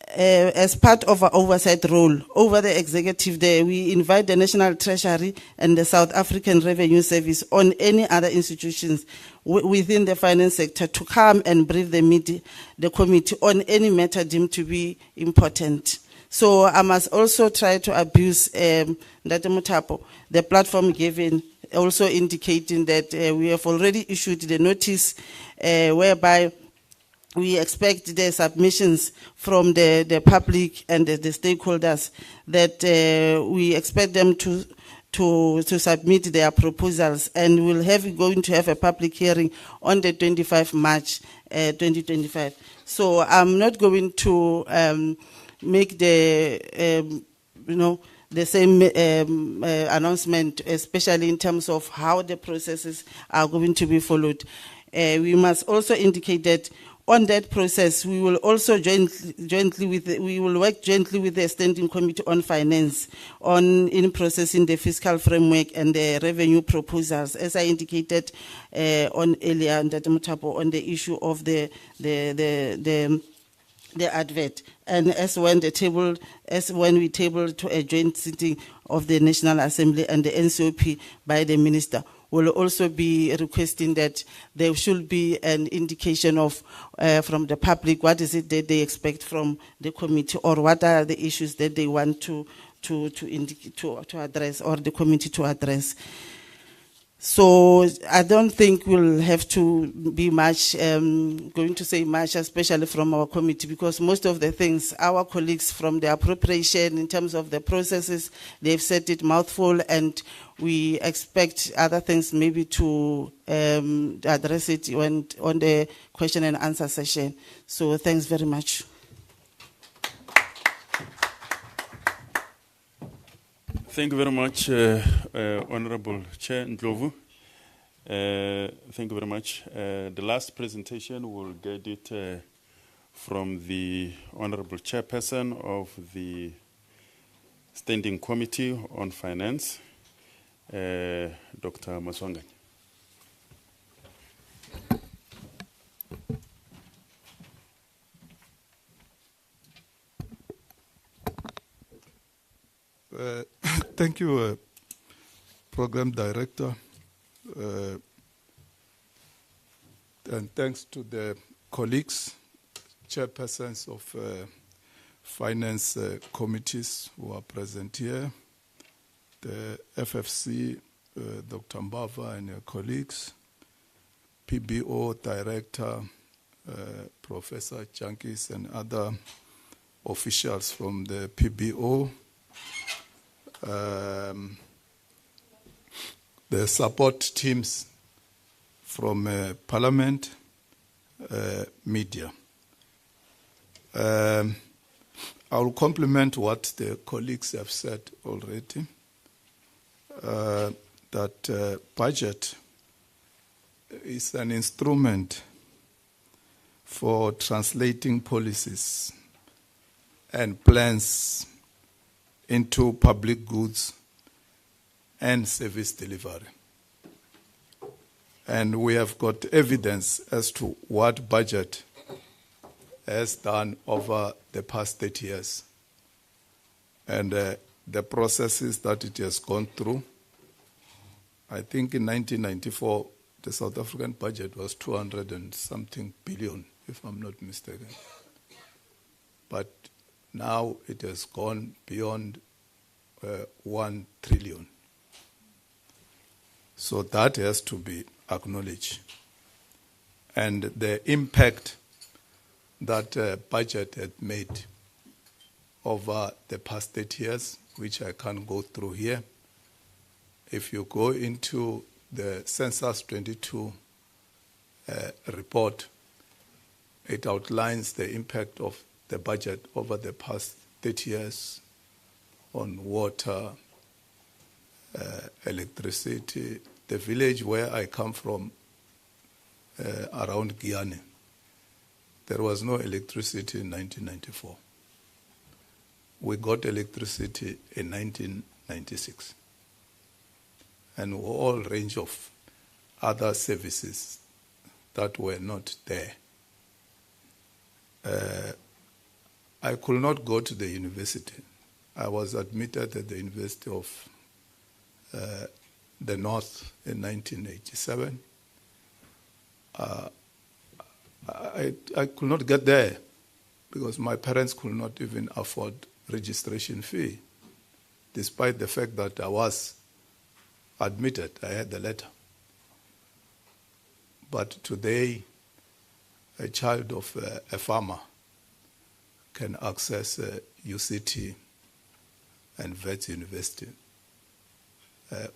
as part of our oversight role over the executive there, we invite the National Treasury and the South African Revenue Service on any other institutions within the finance sector to come and brief the committee on any matter deemed to be important. So I must also try to abuse Ntate Muthapo, the platform given, also indicating that we have already issued the notice whereby we expect the submissions from the public and the stakeholders, that we expect them to submit their proposals, and going to have a public hearing on the 25th March 2025. So I'm not going to make the, the same announcement, especially in terms of how the processes are going to be followed. We must also indicate that on that process, we will also we will work jointly with the Standing Committee on Finance in processing the fiscal framework and the revenue proposals, as I indicated on earlier on the issue of the advert, and as when we table to a joint sitting of the National Assembly and the NCOP by the Minister, will also be requesting that there should be an indication of from the public what is it that they expect from the committee, or what are the issues that they want to address, or the committee to address. So I don't think we'll have to be going to say much, especially from our committee, because most of the things, our colleagues from the appropriation, in terms of the processes, they've said it mouthful, and we expect other things maybe to address it on the question and answer session. So thanks very much. Thank you very much, Honorable Chair Ndlovu. Thank you very much. The last presentation, we'll get it from the Honorable Chairperson of the Standing Committee on Finance, Dr. Maswanganya. Thank you, Program Director, and thanks to the colleagues, chairpersons of finance committees who are present here, the FFC, Dr. Mbava and your colleagues, PBO Director, Professor Chankis, and other officials from the PBO, the support teams from Parliament, media. I will complement what the colleagues have said already, that budget is an instrument for translating policies and plans into public goods and service delivery. And we have got evidence as to what budget has done over the past 30 years. And the processes that it has gone through. I think in 1994, the South African budget was 200 and something billion, if I'm not mistaken. But now it has gone beyond 1 trillion. So that has to be acknowledged. And the impact that budget had made over the past 30 years, which I can't go through here. If you go into the Census 22 report, it outlines the impact of the budget over the past 30 years on water, electricity. The village where I come from, around Guyane, there was no electricity in 1994. We got electricity in 1996. And a whole range of other services that were not there. I could not go to the university. I was admitted at the University of the North in 1987. I could not get there because my parents could not even afford registration fee, despite the fact that I was admitted. I had the letter. But today, a child of a farmer can access UCT and Wits University,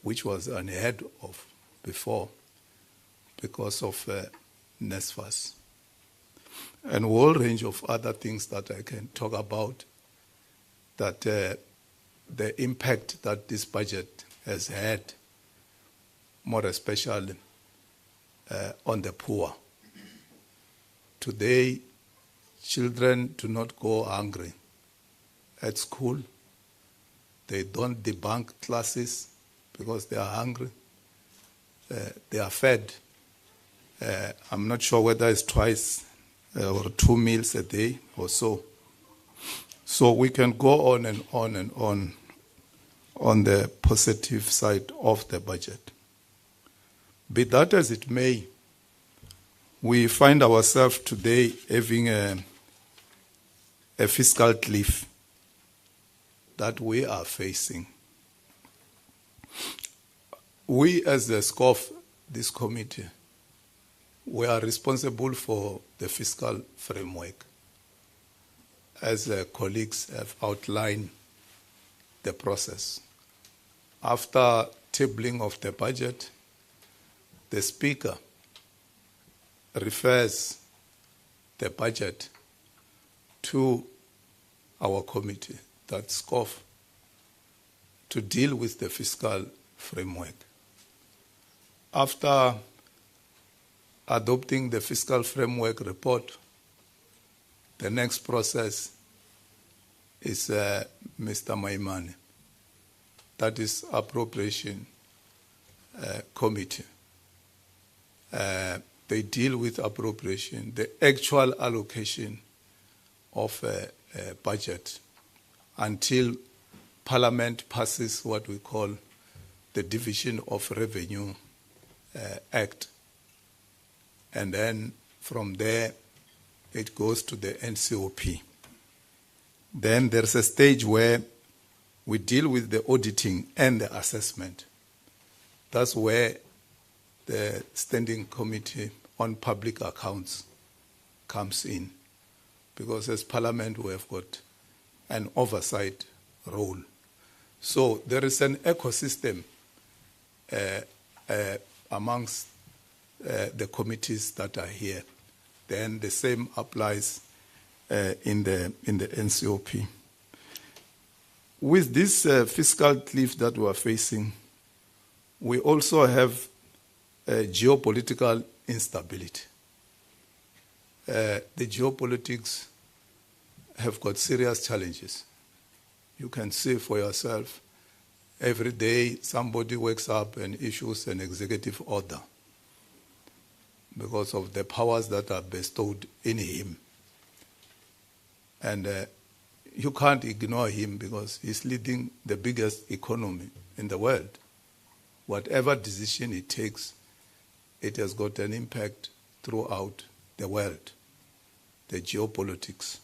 which was unheard of before because of NSFAS. and a whole range of other things that I can talk about, that the impact that this budget has had, more especially on the poor. Today, children do not go hungry at school. They don't debunk classes because they are hungry. They are fed. I'm not sure whether it's twice or 2 meals a day or so. So we can go on and on and on the positive side of the budget. Be that as it may, we find ourselves today having a fiscal cliff that we are facing. We as the SCOF, this committee, we are responsible for the fiscal framework. As colleagues have outlined the process. After tabling of the budget, the Speaker refers the budget to our committee, that's SCOF, to deal with the fiscal framework. After adopting the fiscal framework report, the next process is Mr. Maimane. That is appropriation committee. They deal with appropriation, the actual allocation of a budget until Parliament passes what we call the Division of Revenue Act. And then from there, it goes to the NCOP. Then there's a stage where we deal with the auditing and the assessment. That's where the Standing Committee on Public Accounts comes in. Because as Parliament, we have got an oversight role. So there is an ecosystem amongst the committees that are here. Then the same applies in the NCOP. With this fiscal cliff that we are facing, we also have geopolitical instability. The geopolitics have got serious challenges. You can see for yourself, every day somebody wakes up and issues an executive order because of the powers that are bestowed in him. And you can't ignore him because he's leading the biggest economy in the world. Whatever decision he takes, it has got an impact throughout the world, the geopolitics.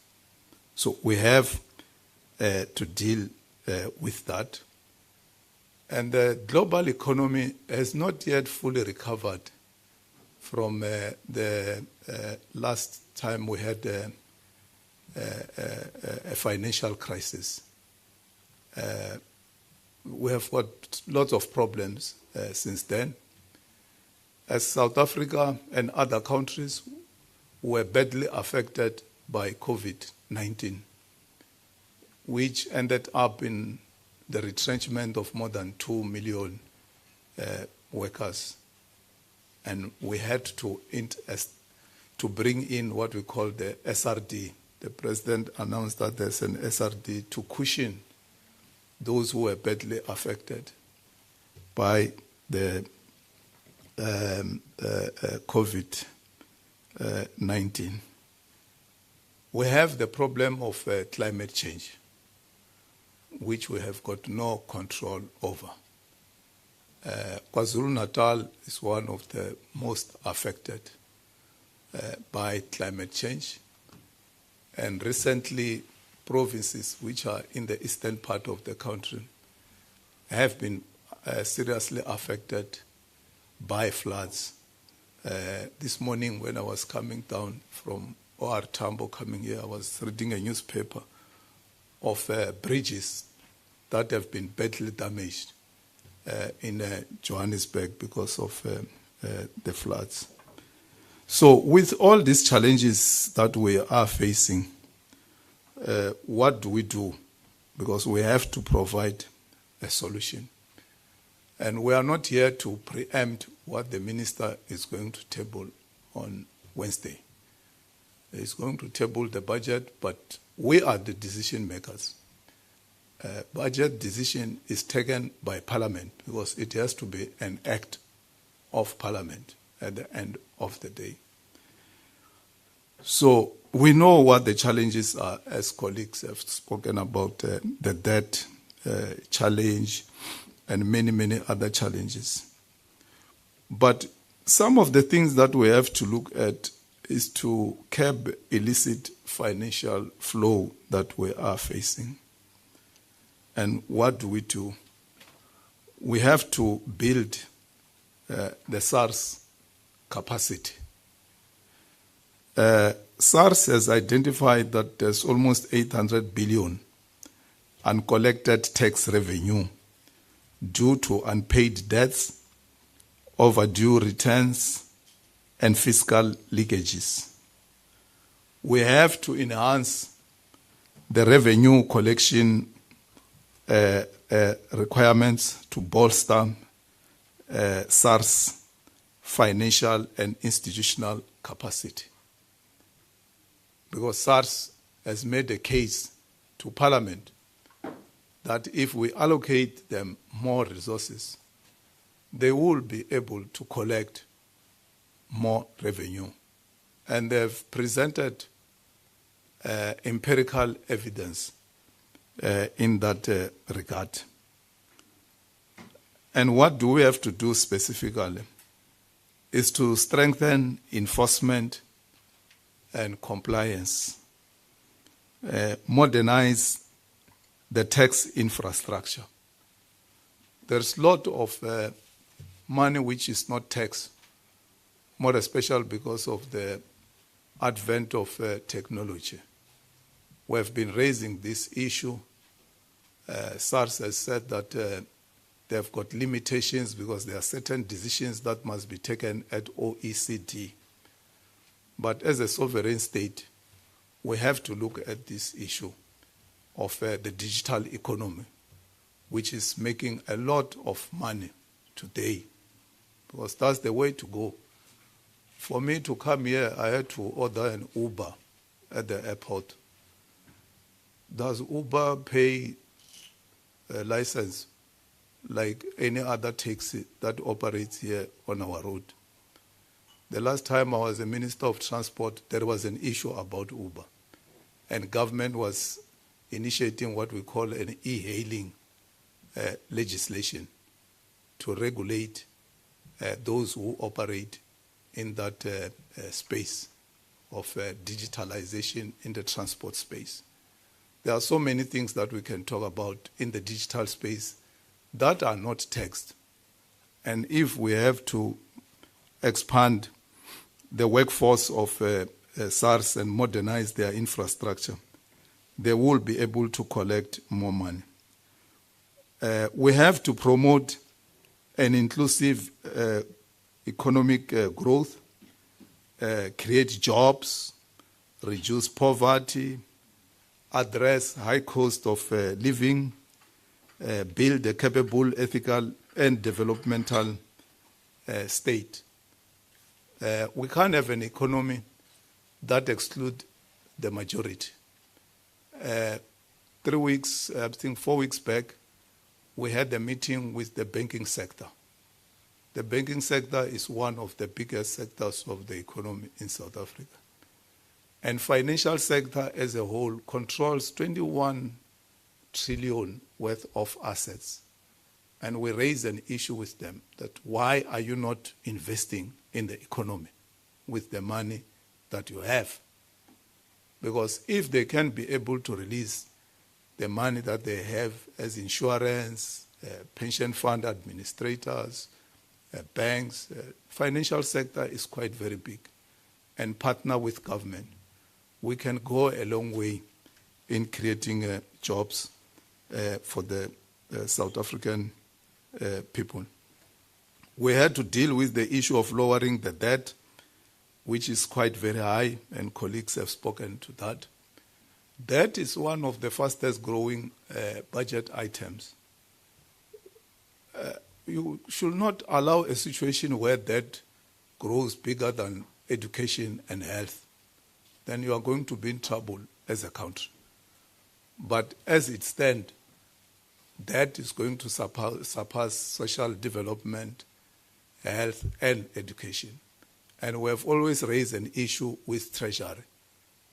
So we have to deal with that. And the global economy has not yet fully recovered from the last time we had a financial crisis. We have got lots of problems since then. As South Africa and other countries were badly affected by COVID-19, which ended up in the retrenchment of more than 2 million workers. And we had to bring in what we call the SRD. The president announced that there's an SRD to cushion those who were badly affected by the COVID-19. We have the problem of climate change, which we have got no control over. KwaZulu-Natal is one of the most affected by climate change. And recently, provinces which are in the eastern part of the country have been seriously affected by floods. This morning when I was coming down from OR Tambo coming here, I was reading a newspaper of bridges that have been badly damaged in Johannesburg because of the floods. So with all these challenges that we are facing, what do we do? Because we have to provide a solution. And we are not here to preempt what the minister is going to table on Wednesday. He's going to table the budget, but we are the decision makers. Budget decision is taken by Parliament because it has to be an act of Parliament at the end of the day. So we know what the challenges are, as colleagues have spoken about the debt challenge and many, many other challenges. But some of the things that we have to look at is to curb illicit financial flow that we are facing. And what do we do? We have to build the SARS capacity. SARS has identified that there's almost 800 billion uncollected tax revenue due to unpaid debts, overdue returns, and fiscal leakages. We have to enhance the revenue collection requirements to bolster SARS financial and institutional capacity. Because SARS has made a case to Parliament that if we allocate them more resources, they will be able to collect more revenue. And they've presented empirical evidence in that regard. And what do we have to do specifically is to strengthen enforcement and compliance, modernize the tax infrastructure. There's a lot of money which is not taxed, more especially because of the advent of technology. We have been raising this issue. SARS has said that they've got limitations because there are certain decisions that must be taken at OECD. But as a sovereign state, we have to look at this issue of the digital economy, which is making a lot of money today, because that's the way to go. For me to come here, I had to order an Uber at the airport. Does Uber pay a license like any other taxi that operates here on our road? The last time I was a Minister of Transport, there was an issue about Uber. And government was initiating what we call an e-hailing legislation to regulate those who operate in that space of digitalization in the transport space. There are so many things that we can talk about in the digital space that are not taxed. And if we have to expand the workforce of SARS and modernize their infrastructure, they will be able to collect more money. We have to promote an inclusive economic growth, create jobs, reduce poverty, address high cost of living, build a capable, ethical, and developmental state. We can't have an economy that excludes the majority. 3 weeks, I think 4 weeks back, we had a meeting with the banking sector. The banking sector is one of the biggest sectors of the economy in South Africa. And financial sector as a whole controls 21 trillion worth of assets. And we raised an issue with them that why are you not investing in the economy with the money that you have? Because if they can be able to release the money that they have as insurance, pension fund administrators, banks, financial sector is quite very big, and partner with government, we can go a long way in creating jobs for the South African people. We had to deal with the issue of lowering the debt which is quite very high, and colleagues have spoken to that. That is one of the fastest growing budget items. You should not allow a situation where that grows bigger than education and health. Then you are going to be in trouble as a country. But as it stands, that is going to surpass social development, health, and education. And we have always raised an issue with Treasury,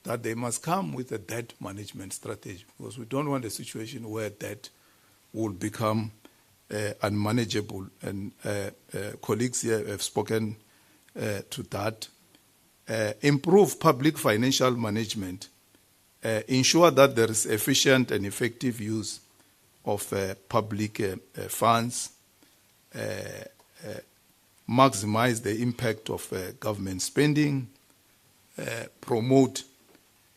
that they must come with a debt management strategy, because we don't want a situation where debt will become unmanageable. And colleagues here have spoken to that. Improve public financial management. Ensure that there is efficient and effective use of public funds. Maximize the impact of government spending. Promote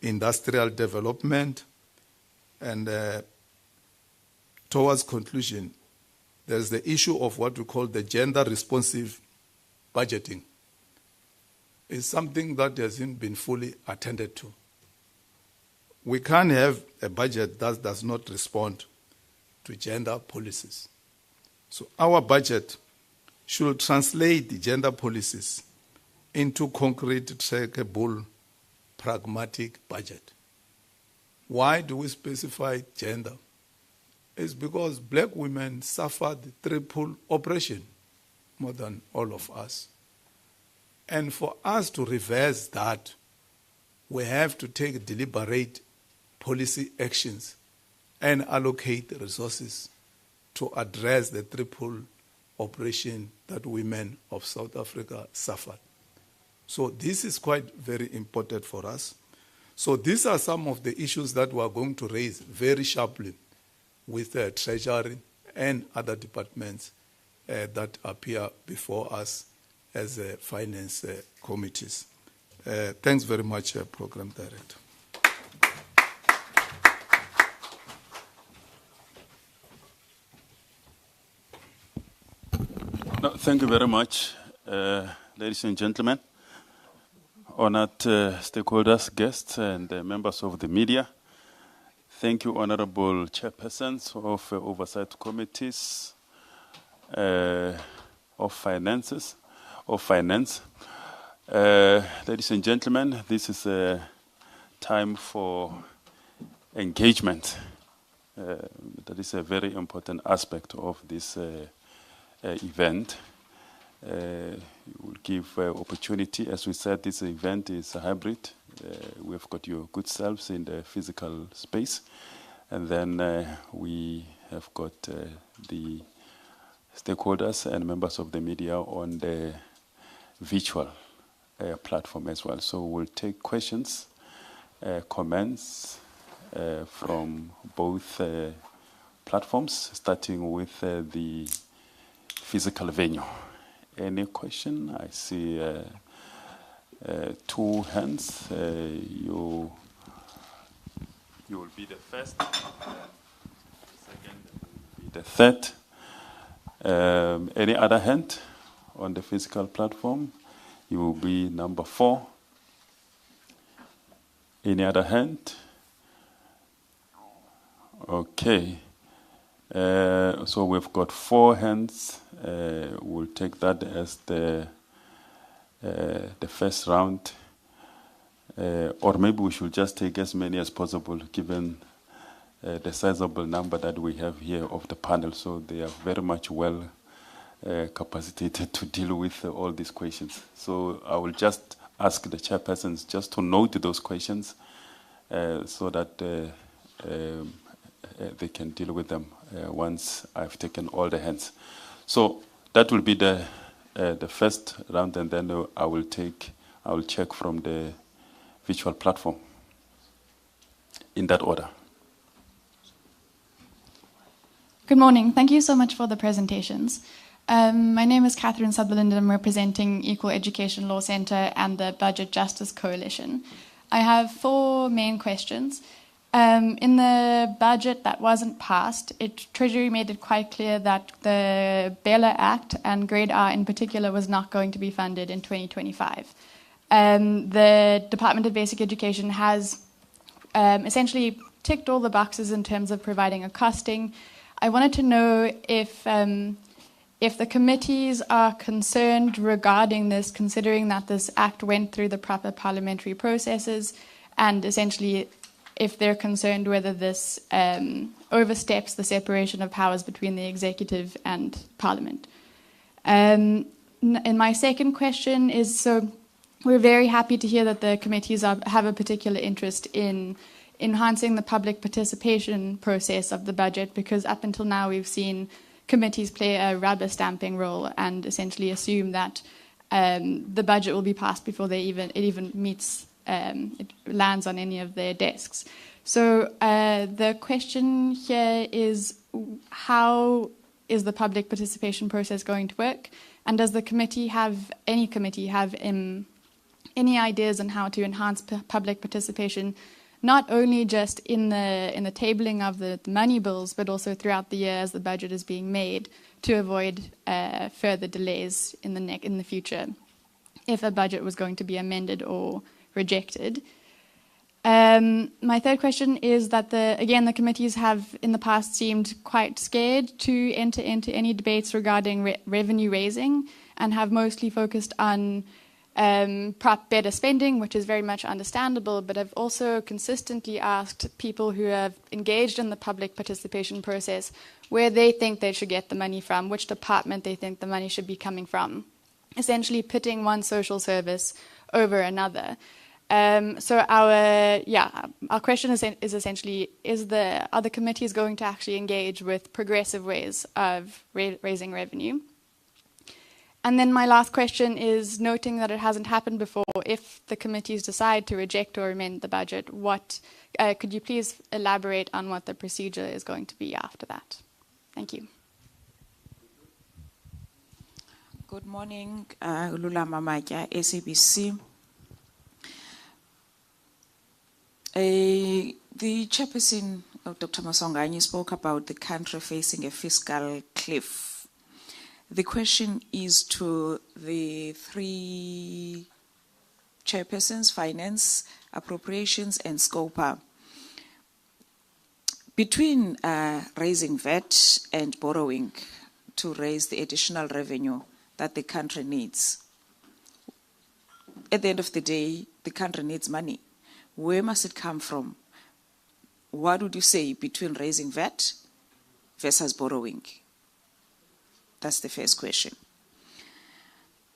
industrial development. And towards conclusion, there's the issue of what we call the gender-responsive budgeting. It's something that hasn't been fully attended to. We can't have a budget that does not respond to gender policies. So our budget should translate the gender policies into concrete, trackable, pragmatic budget. Why do we specify gender? It's because black women suffered triple oppression more than all of us. And for us to reverse that, we have to take deliberate policy actions and allocate resources to address the triple oppression that women of South Africa suffered. So this is quite very important for us. So these are some of the issues that we are going to raise very sharply with the Treasury and other departments that appear before us as finance committees. Thanks very much, Program Director. No, thank you very much, ladies and gentlemen, honored stakeholders, guests, and members of the media. Thank you, honorable chairpersons of oversight committees of finance. Ladies and gentlemen, this is a time for engagement. That is a very important aspect of this event. It will give opportunity. As we said, this event is a hybrid. We've got your good selves in the physical space, and then we have got the stakeholders and members of the media on the virtual platform as well. So we'll take questions, comments from both platforms, starting with the physical venue. Any question? I see two hands. You will be the first, second, will be the third. Any other hand on the physical platform? You will be number 4. Any other hand? Okay. So we've got 4 hands. We'll take that as the first round. Or maybe we should just take as many as possible, given the sizable number that we have here of the panel. So they are very much well capacitated to deal with all these questions. So I will just ask the chairpersons just to note those questions so that they can deal with them once I've taken all the hands. So that will be the first round, and then I will check from the virtual platform in that order. Good morning. Thank you so much for the presentations. My name is Catherine Sutherland, and I'm representing Equal Education Law Centre and the Budget Justice Coalition. I have 4 main questions. In the budget that wasn't passed, Treasury made it quite clear that the Bella Act and Grade R in particular was not going to be funded in 2025. the Department of Basic Education has essentially ticked all the boxes in terms of providing a costing. I wanted to know if the committees are concerned regarding this, considering that this act went through the proper parliamentary processes, and essentially if they're concerned whether this oversteps the separation of powers between the executive and parliament. And my second question is, so we're very happy to hear that the committees have a particular interest in enhancing the public participation process of the budget, because up until now we've seen committees play a rubber stamping role and essentially assume that the budget will be passed before it lands on any of their desks. So the question here is, how is the public participation process going to work? And does any committee have any ideas on how to enhance public participation, not only just in the tabling of the money bills, but also throughout the year as the budget is being made, to avoid further delays in the future if a budget was going to be amended or rejected? My third question is that the committees have in the past seemed quite scared to enter into any debates regarding revenue raising, and have mostly focused on better spending, which is very much understandable, but I've also consistently asked people who have engaged in the public participation process where they think they should get the money from, which department they think the money should be coming from, essentially pitting one social service over another. So our question is essentially, are the committees going to actually engage with progressive ways of raising revenue? And then my last question is, noting that it hasn't happened before, if the committees decide to reject or amend the budget, could you please elaborate on what the procedure is going to be after that? Thank you. Good morning, Lula Mamaja, SABC. The chairperson, Dr. Masongani, spoke about the country facing a fiscal cliff. The question is to the three chairpersons, Finance, Appropriations, and Scopa. Between raising VAT and borrowing to raise the additional revenue that the country needs, at the end of the day, the country needs money. Where must it come from? What would you say between raising VAT versus borrowing? That's the first question.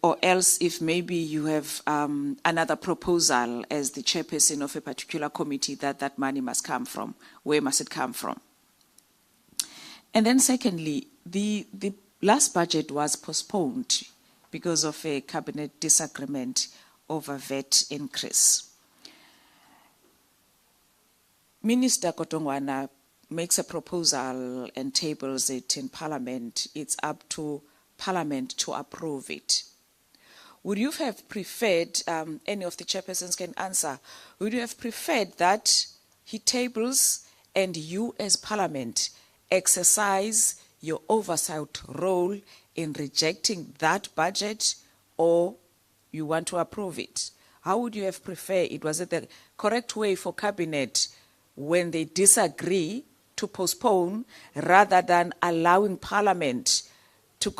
Or else, if maybe you have another proposal as the chairperson of a particular committee that money must come from, where must it come from? And then secondly, the last budget was postponed because of a cabinet disagreement over VAT increase. Minister Kotongwana makes a proposal and tables it in Parliament. It's up to Parliament to approve it. Would you have preferred, any of the chairpersons can answer, would you have preferred that he tables and you as Parliament exercise your oversight role in rejecting that budget, or you want to approve it? How would you have preferred it? Was it the correct way for Cabinet, when they disagree, to postpone rather than allowing Parliament to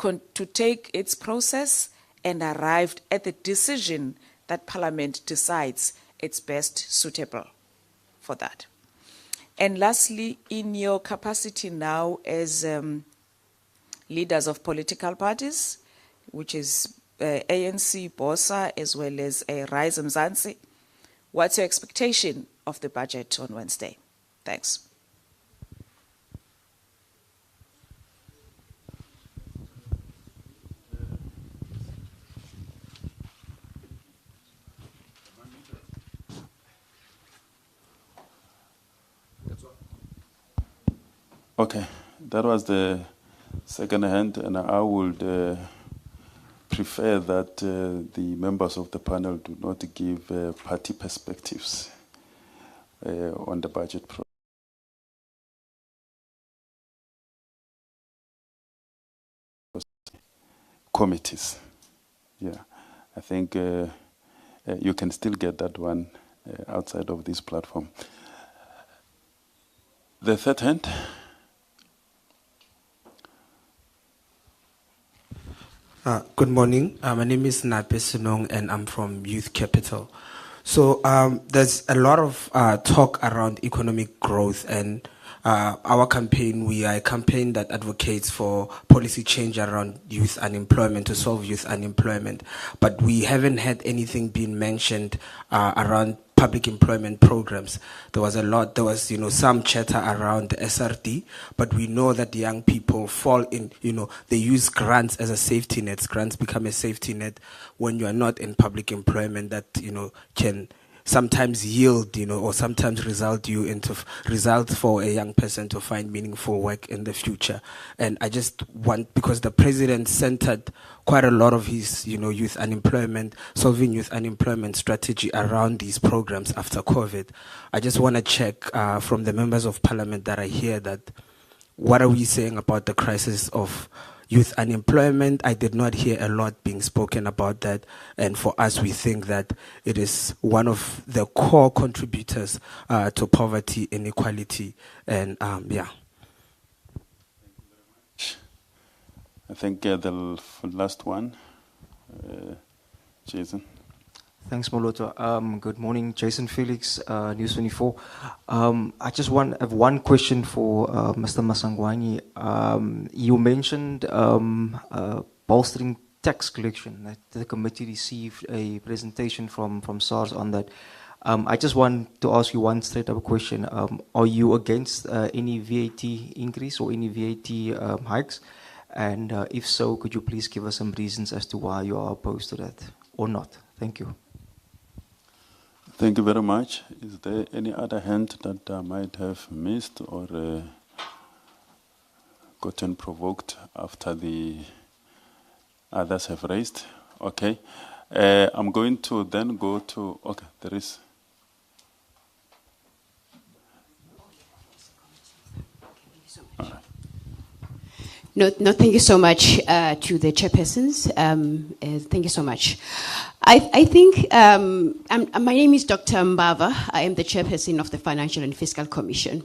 take its process and arrive at the decision that Parliament decides it's best suitable for that? And lastly, in your capacity now as leaders of political parties, which is ANC, BOSA, as well as Rise Mzansi, what's your expectation of the budget on Wednesday? Thanks. Okay, that was the second hand, and I would prefer that the members of the panel do not give party perspectives on the budget process. Committees. Yeah, I think you can still get that one outside of this platform. The third hand. Good morning. My name is Nape Sinong and I'm from Youth Capital. So there's a lot of talk around economic growth, and our campaign, we are a campaign that advocates for policy change around youth unemployment, to solve youth unemployment. But we haven't had anything being mentioned around public employment programs. There was some chatter around the SRD, but we know that the young people fall in, they use grants as a safety net. Grants become a safety net when you are not in public employment that, can sometimes yield, or sometimes result for a young person to find meaningful work in the future. And I just want, because the president centered quite a lot of his, youth unemployment, solving youth unemployment strategy around these programs after COVID. I just want to check from the members of parliament that are here that what are we saying about the crisis of youth unemployment? I did not hear a lot being spoken about that. And for us, we think that it is one of the core contributors to poverty, inequality, and yeah. I think the last one, Jason. Thanks, Moloto. Good morning, Jason Felix, News 24. I just have one question for Mr. Masangwani. You mentioned bolstering tax collection. That the committee received a presentation from SARS on that. I just want to ask you one straight-up question. Are you against any VAT increase or any VAT hikes? And if so, could you please give us some reasons as to why you are opposed to that or not? Thank you. Thank you very much. Is there any other hand that I might have missed or gotten provoked after the others have raised? Okay. I'm going to then go to, okay, there is. No, thank you so much to the chairpersons. Thank you so much. I think, my name is Dr. Mbava. I am the chairperson of the Financial and Fiscal Commission.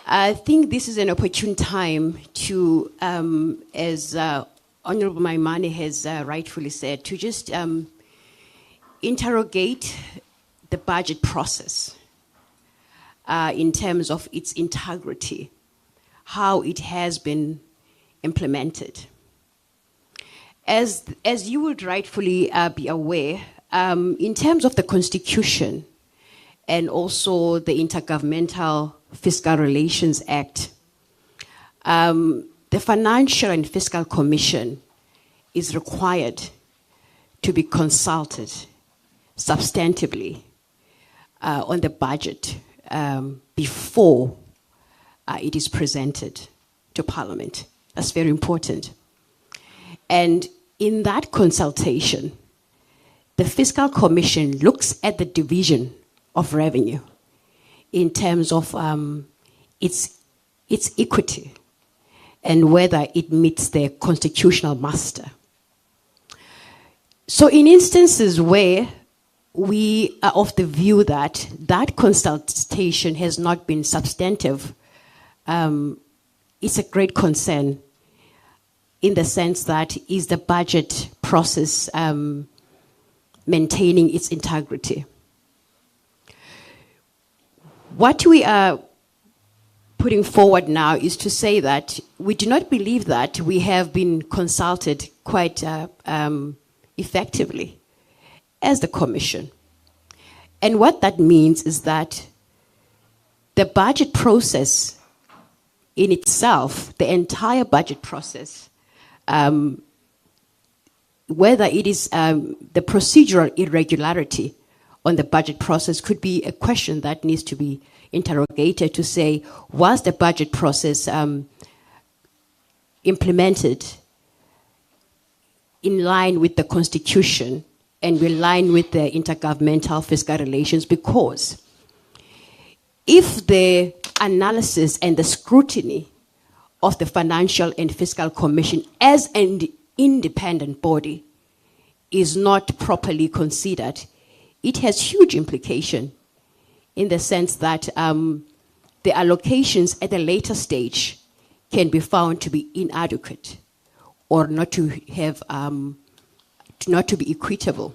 I think this is an opportune time to, as Honorable Maimane has rightfully said, to just interrogate the budget process in terms of its integrity, how it has been implemented. As you would rightfully be aware, in terms of the Constitution and also the Intergovernmental Fiscal Relations Act, the Financial and Fiscal Commission is required to be consulted substantively on the budget before it is presented to Parliament. That's very important. And in that consultation, the Fiscal Commission looks at the division of revenue in terms of its equity and whether it meets the constitutional muster. So in instances where we are of the view that that consultation has not been substantive, it's a great concern in the sense that is the budget process maintaining its integrity. What we are putting forward now is to say that we do not believe that we have been consulted quite effectively as the Commission. And what that means is that the budget process in itself, the entire budget process, whether it is the procedural irregularity on the budget process could be a question that needs to be interrogated to say, was the budget process implemented in line with the Constitution and in line with the intergovernmental fiscal relations? Because if the analysis and the scrutiny of the Financial and Fiscal Commission as an independent body is not properly considered, it has huge implication in the sense that the allocations at a later stage can be found to be inadequate or not to have not to be equitable.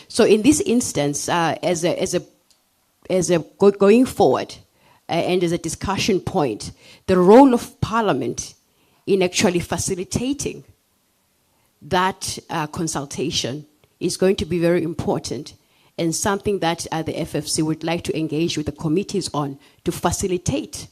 So in this instance, going forward, and as a discussion point, the role of Parliament in actually facilitating that consultation is going to be very important, and something that the FFC would like to engage with the committees on to facilitate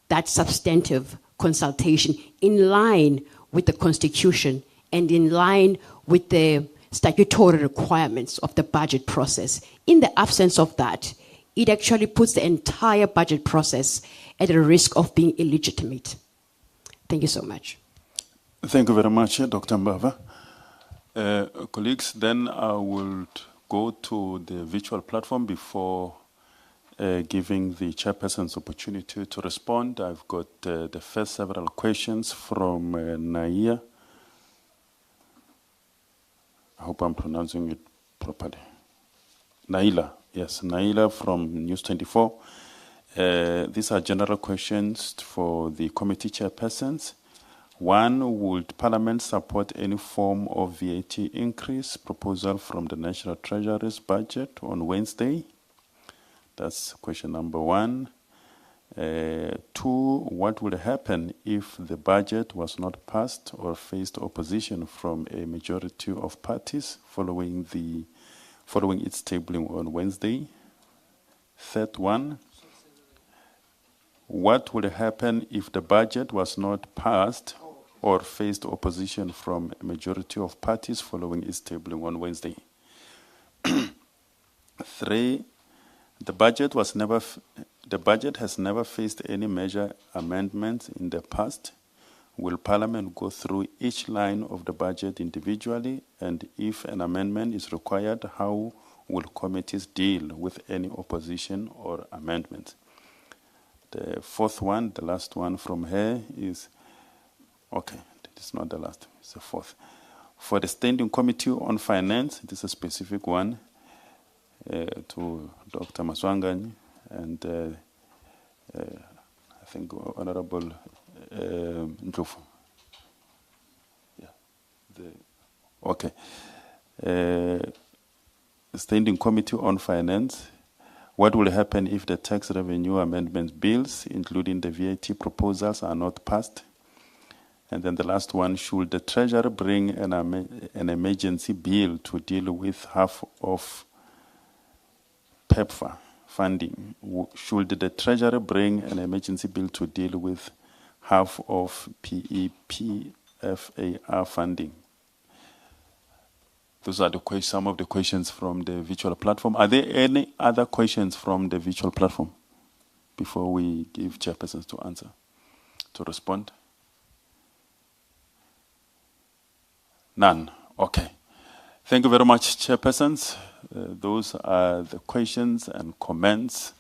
that substantive consultation in line with the Constitution and in line with the statutory requirements of the budget process. In the absence of that, it actually puts the entire budget process at a risk of being illegitimate. Thank you so much. Thank you very much, Dr. Mbava. Colleagues, then I will go to the virtual platform before giving the chairperson's opportunity to respond. I've got the first several questions from Naia. I hope I'm pronouncing it properly. Naila, yes, Naila from News 24. These are general questions for the committee chairpersons. One, would Parliament support any form of VAT increase proposal from the National Treasury's budget on Wednesday? That's question number one. Two, what would happen if the budget was not passed or faced opposition from a majority of parties following its tabling on Wednesday? Third one, what would happen if the budget was not passed or faced opposition from a majority of parties following its tabling on Wednesday? Three, the budget has never faced any major amendments in the past. Will Parliament go through each line of the budget individually? And if an amendment is required, how will committees deal with any opposition or amendments? The fourth one, the last one from her is, okay, it's not the last, it's the fourth. For the Standing Committee on Finance, this is a specific one, to Dr. Maswangani and I think Honorable Ndlovu. Yeah. Standing Committee on Finance. What will happen if the tax revenue amendment bills, including the VAT proposals, are not passed? And then the last one, should the Treasury bring an emergency bill to deal with half of PEPFAR funding? Should the Treasury bring an emergency bill to deal with half of PEPFAR funding? Those are some of the questions from the virtual platform. Are there any other questions from the virtual platform before we give chairpersons to answer, to respond? None. Okay. Thank you very much, chairpersons. Those are the questions and comments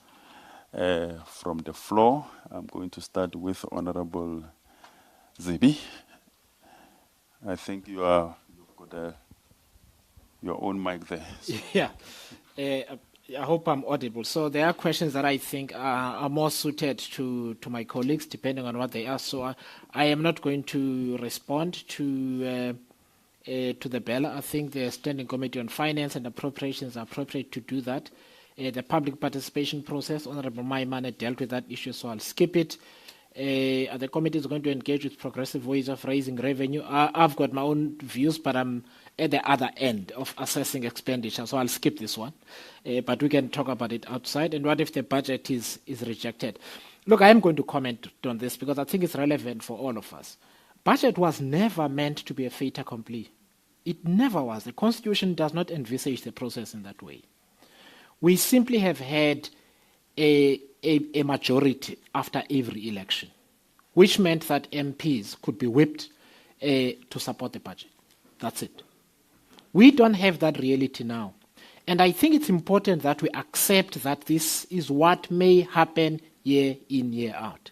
from the floor. I'm going to start with Honorable Zibi. I think you've got your own mic there. So. Yeah. I hope I'm audible. So there are questions that I think are more suited to my colleagues, depending on what they ask. So I am not going to respond to the BELA. I think the Standing Committee on Finance and Appropriations are appropriate to do that. The public participation process, Honorable Maimane dealt with that issue, so I'll skip it. The committee is going to engage with progressive ways of raising revenue. I've got my own views, but I'm at the other end of assessing expenditure, so I'll skip this one. But we can talk about it outside. And what if the budget is rejected? Look, I am going to comment on this because I think it's relevant for all of us. Budget was never meant to be a fait accompli. It never was. The Constitution does not envisage the process in that way. We simply have had a majority after every election, which meant that MPs could be whipped to support the budget. That's it. We don't have that reality now. And I think it's important that we accept that this is what may happen year in, year out.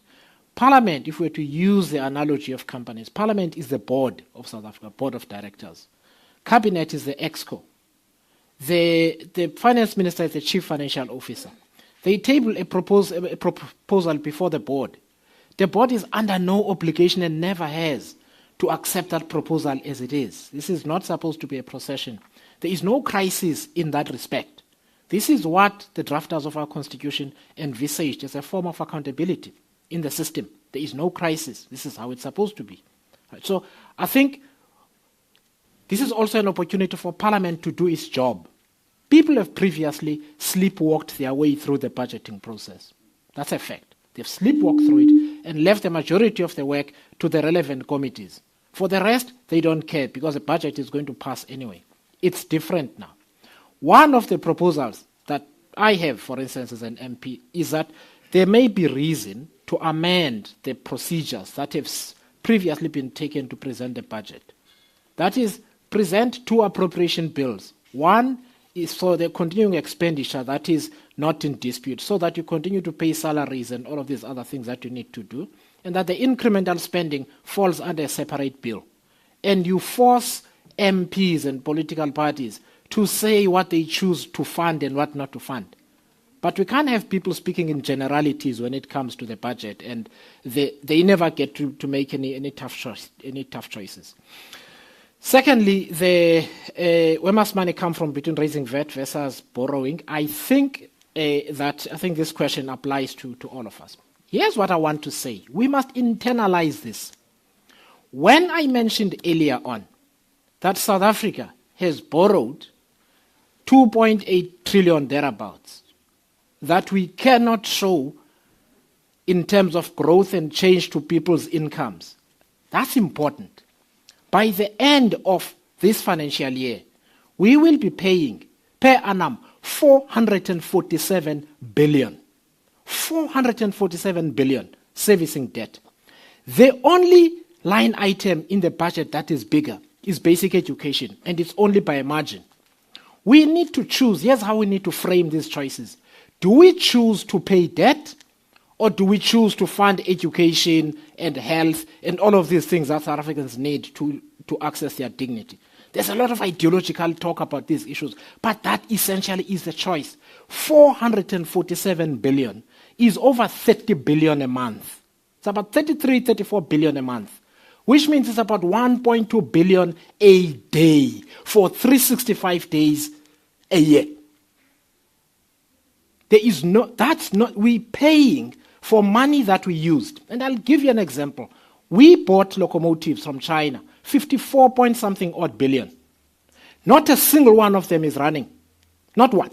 Parliament, if we were to use the analogy of companies, Parliament is the board of South Africa, board of directors. Cabinet is the exco. the finance minister is the chief financial officer. They table a proposal before the board. The board is under no obligation and never has to accept that proposal as it is. This is not supposed to be a procession. There is no crisis in that respect. This is what the drafters of our constitution envisaged as a form of accountability in the system. There is no crisis. This is how it's supposed to be. Right. So I think this is also an opportunity for Parliament to do its job. People have previously sleepwalked their way through the budgeting process. That's a fact. They've sleepwalked through it and left the majority of the work to the relevant committees. For the rest, they don't care because the budget is going to pass anyway. It's different now. One of the proposals that I have, for instance, as an MP, is that there may be reason to amend the procedures that have previously been taken to present the budget. That is, present two appropriation bills. One is for the continuing expenditure that is not in dispute, so that you continue to pay salaries and all of these other things that you need to do, and that the incremental spending falls under a separate bill. And you force MPs and political parties to say what they choose to fund and what not to fund. But we can't have people speaking in generalities when it comes to the budget, and they never get to make any tough choices. Secondly, where must money come from between raising VAT versus borrowing? I think this question applies to all of us. Here's what I want to say. We must internalize this. When I mentioned earlier on that South Africa has borrowed 2.8 trillion thereabouts, that we cannot show in terms of growth and change to people's incomes, that's important. By the end of this financial year, we will be paying per annum 447 billion. 447 billion servicing debt. The only line item in the budget that is bigger is basic education, and it's only by a margin. We need to choose. Here's how we need to frame these choices. Do we choose to pay debt, or do we choose to fund education and health and all of these things that South Africans need to access their dignity? There's a lot of ideological talk about these issues, but that essentially is the choice. 447 billion is over 30 billion a month. It's about 33, 34 billion a month, which means it's about 1.2 billion a day for 365 days a year. We're paying for money that we used. And I'll give you an example. We bought locomotives from China, 54 point something odd billion. Not a single one of them is running. Not one.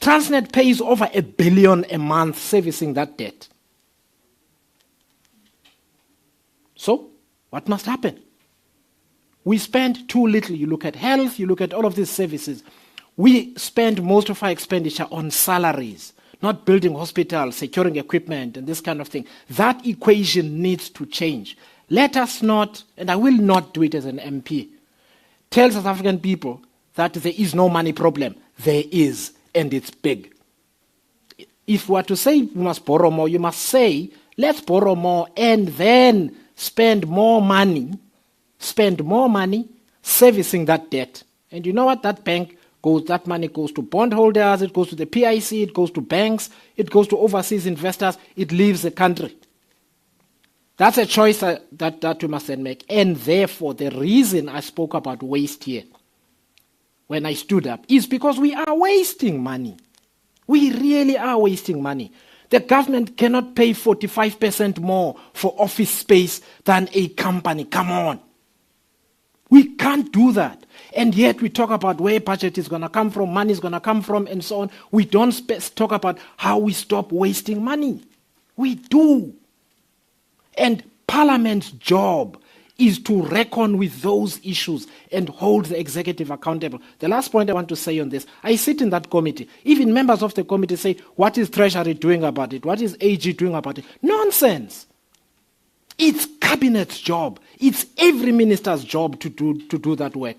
Transnet pays over $1 billion a month servicing that debt. So, what must happen? We spend too little. You look at health, you look at all of these services. We spend most of our expenditure on salaries, not building hospitals, securing equipment, and this kind of thing. That equation needs to change. Let us not, and I will not do it as an MP, tell South African people that there is no money problem. There is, and it's big. If we are to say we must borrow more, you must say, let's borrow more and then spend more money servicing that debt. And you know what? That money goes to bondholders, it goes to the PIC, it goes to banks, it goes to overseas investors, it leaves the country. That's a choice that we must then make. And therefore, the reason I spoke about waste here when I stood up is because we are wasting money. We really are wasting money. The government cannot pay 45% more for office space than a company. Come on. We can't do that. And yet we talk about where budget is going to come from, money is going to come from, and so on. We don't talk about how we stop wasting money. We do. And Parliament's job is to reckon with those issues and hold the executive accountable. The last point I want to say on this, I sit in that committee. Even members of the committee say, what is Treasury doing about it? What is AG doing about it? Nonsense. It's Cabinet's job. It's every minister's job to do that work.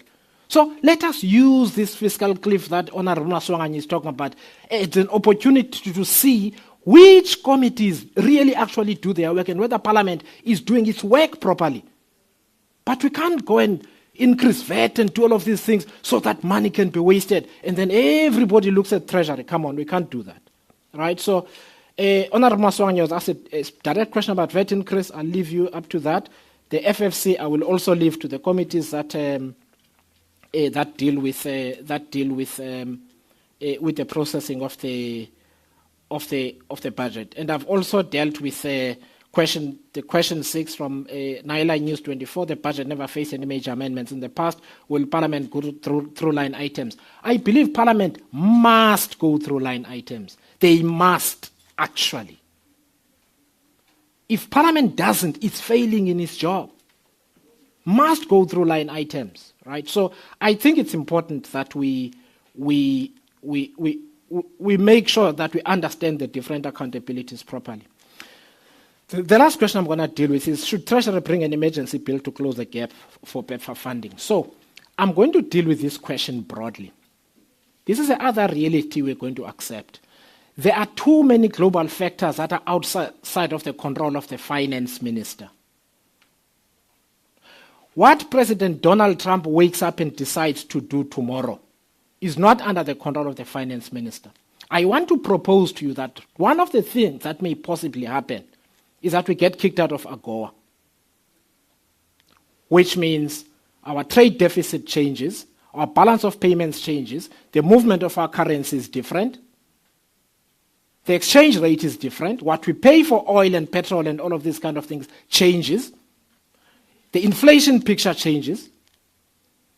So let us use this fiscal cliff that Honorable Maswanganyi is talking about as an opportunity to see which committees really actually do their work and whether Parliament is doing its work properly. But we can't go and increase VAT and do all of these things so that money can be wasted. And then everybody looks at Treasury. Come on, we can't do that. Right? So, Honorable Maswangi was asked a direct question about VAT increase. I'll leave you up to that. The FFC, I will also leave to the committees that deal with the processing of the budget. And I've also dealt with the question 6 from Naila News 24. The budget never faced any major amendments in the past. Will Parliament go through line items? I believe Parliament must go through line items. They must, actually. If Parliament doesn't, it's failing in its job. Must go through line items, right? So I think it's important that we make sure that we understand the different accountabilities properly. The last question I'm going to deal with is, should Treasury bring an emergency bill to close the gap for PEPFAR funding? So I'm going to deal with this question broadly. This is the other reality we're going to accept. There are too many global factors that are outside of the control of the finance minister. What President Donald Trump wakes up and decides to do tomorrow is not under the control of the finance minister. I want to propose to you that one of the things that may possibly happen is that we get kicked out of AGOA, which means our trade deficit changes, our balance of payments changes, the movement of our currency is different, the exchange rate is different, what we pay for oil and petrol and all of these kind of things changes, the inflation picture changes.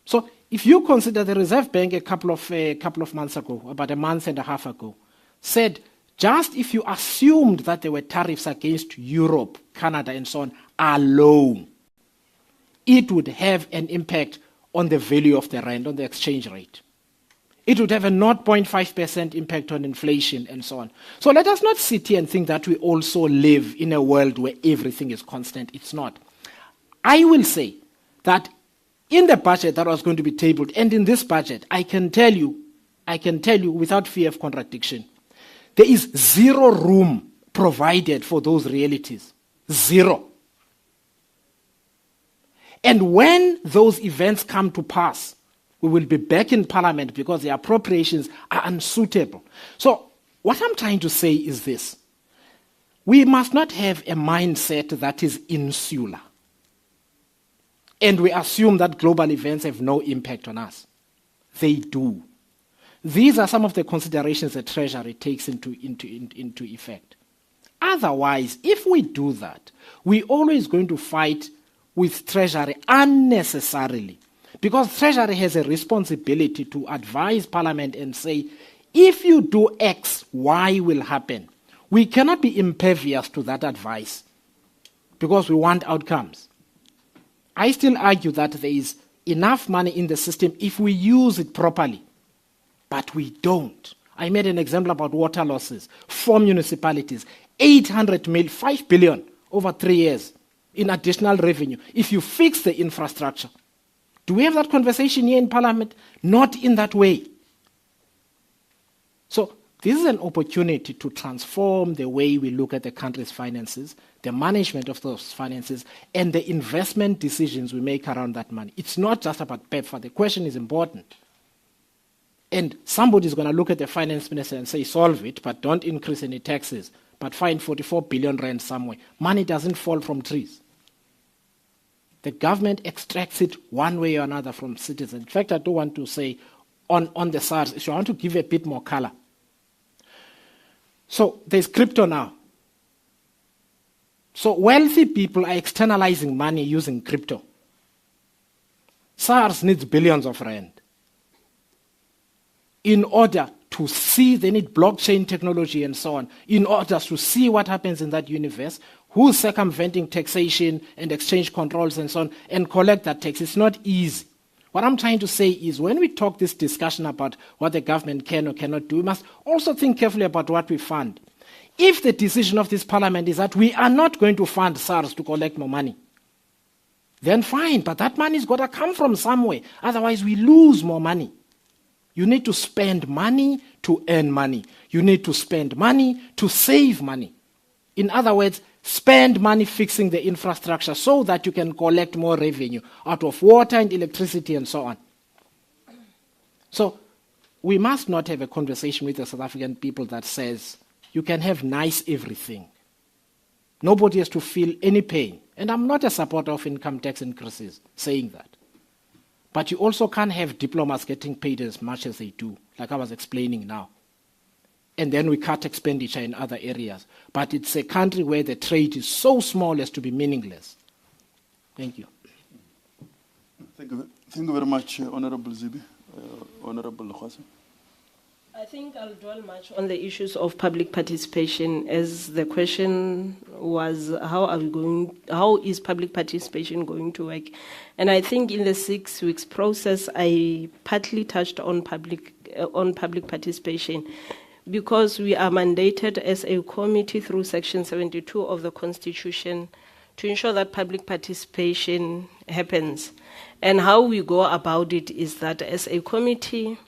So if you consider the Reserve Bank a couple of months ago, about a month and a half ago, said just if you assumed that there were tariffs against Europe, Canada, and so on alone, it would have an impact on the value of the rand, on the exchange rate. It would have a 0.5% impact on inflation and so on. So let us not sit here and think that we also live in a world where everything is constant. It's not. I will say that in the budget that was going to be tabled, and in this budget, I can tell you without fear of contradiction, there is zero room provided for those realities. Zero. And when those events come to pass, we will be back in Parliament because the appropriations are unsuitable. So what I'm trying to say is this. We must not have a mindset that is insular. And we assume that global events have no impact on us. They do. These are some of the considerations the Treasury takes into effect. Otherwise, if we do that, we're always going to fight with Treasury unnecessarily. Because Treasury has a responsibility to advise Parliament and say, if you do X, Y will happen. We cannot be impervious to that advice because we want outcomes. I still argue that there is enough money in the system if we use it properly, but we don't. I made an example about water losses. 4 municipalities, 800 million, 5 billion over 3 years in additional revenue. If you fix the infrastructure, do we have that conversation here in Parliament? Not in that way. So this is an opportunity to transform the way we look at the country's finances, the management of those finances, and the investment decisions we make around that money. It's not just about PEPFAR. The question is important. And somebody's going to look at the finance minister and say, solve it, but don't increase any taxes, but find 44 billion rand somewhere. Money doesn't fall from trees. The government extracts it one way or another from citizens. In fact, I do want to say on the SARS issue, I want to give a bit more color. So there's crypto now. So wealthy people are externalizing money using crypto. SARS needs billions of rand. In order to see, they need blockchain technology and so on, in order to see what happens in that universe, who's circumventing taxation and exchange controls and so on, and collect that tax. It's not easy. What I'm trying to say is when we talk this discussion about what the government can or cannot do, we must also think carefully about what we fund. If the decision of this Parliament is that we are not going to fund SARS to collect more money, then fine, but that money's got to come from somewhere. Otherwise, we lose more money. You need to spend money to earn money. You need to spend money to save money. In other words, spend money fixing the infrastructure so that you can collect more revenue out of water and electricity and so on. So we must not have a conversation with the South African people that says you can have nice everything. Nobody has to feel any pain. And I'm not a supporter of income tax increases, saying that. But you also can't have diplomats getting paid as much as they do, like I was explaining now. And then we cut expenditure in other areas. But it's a country where the trade is so small as to be meaningless. Thank you. Thank you very much, Honorable Zibi. Honorable Khwasa. I think I'll dwell much on the issues of public participation, as the question was, how is public participation going to work? And I think in the 6 weeks process, I partly touched on public participation, because we are mandated as a committee through Section 72 of the Constitution to ensure that public participation happens. And how we go about it is that as a committee,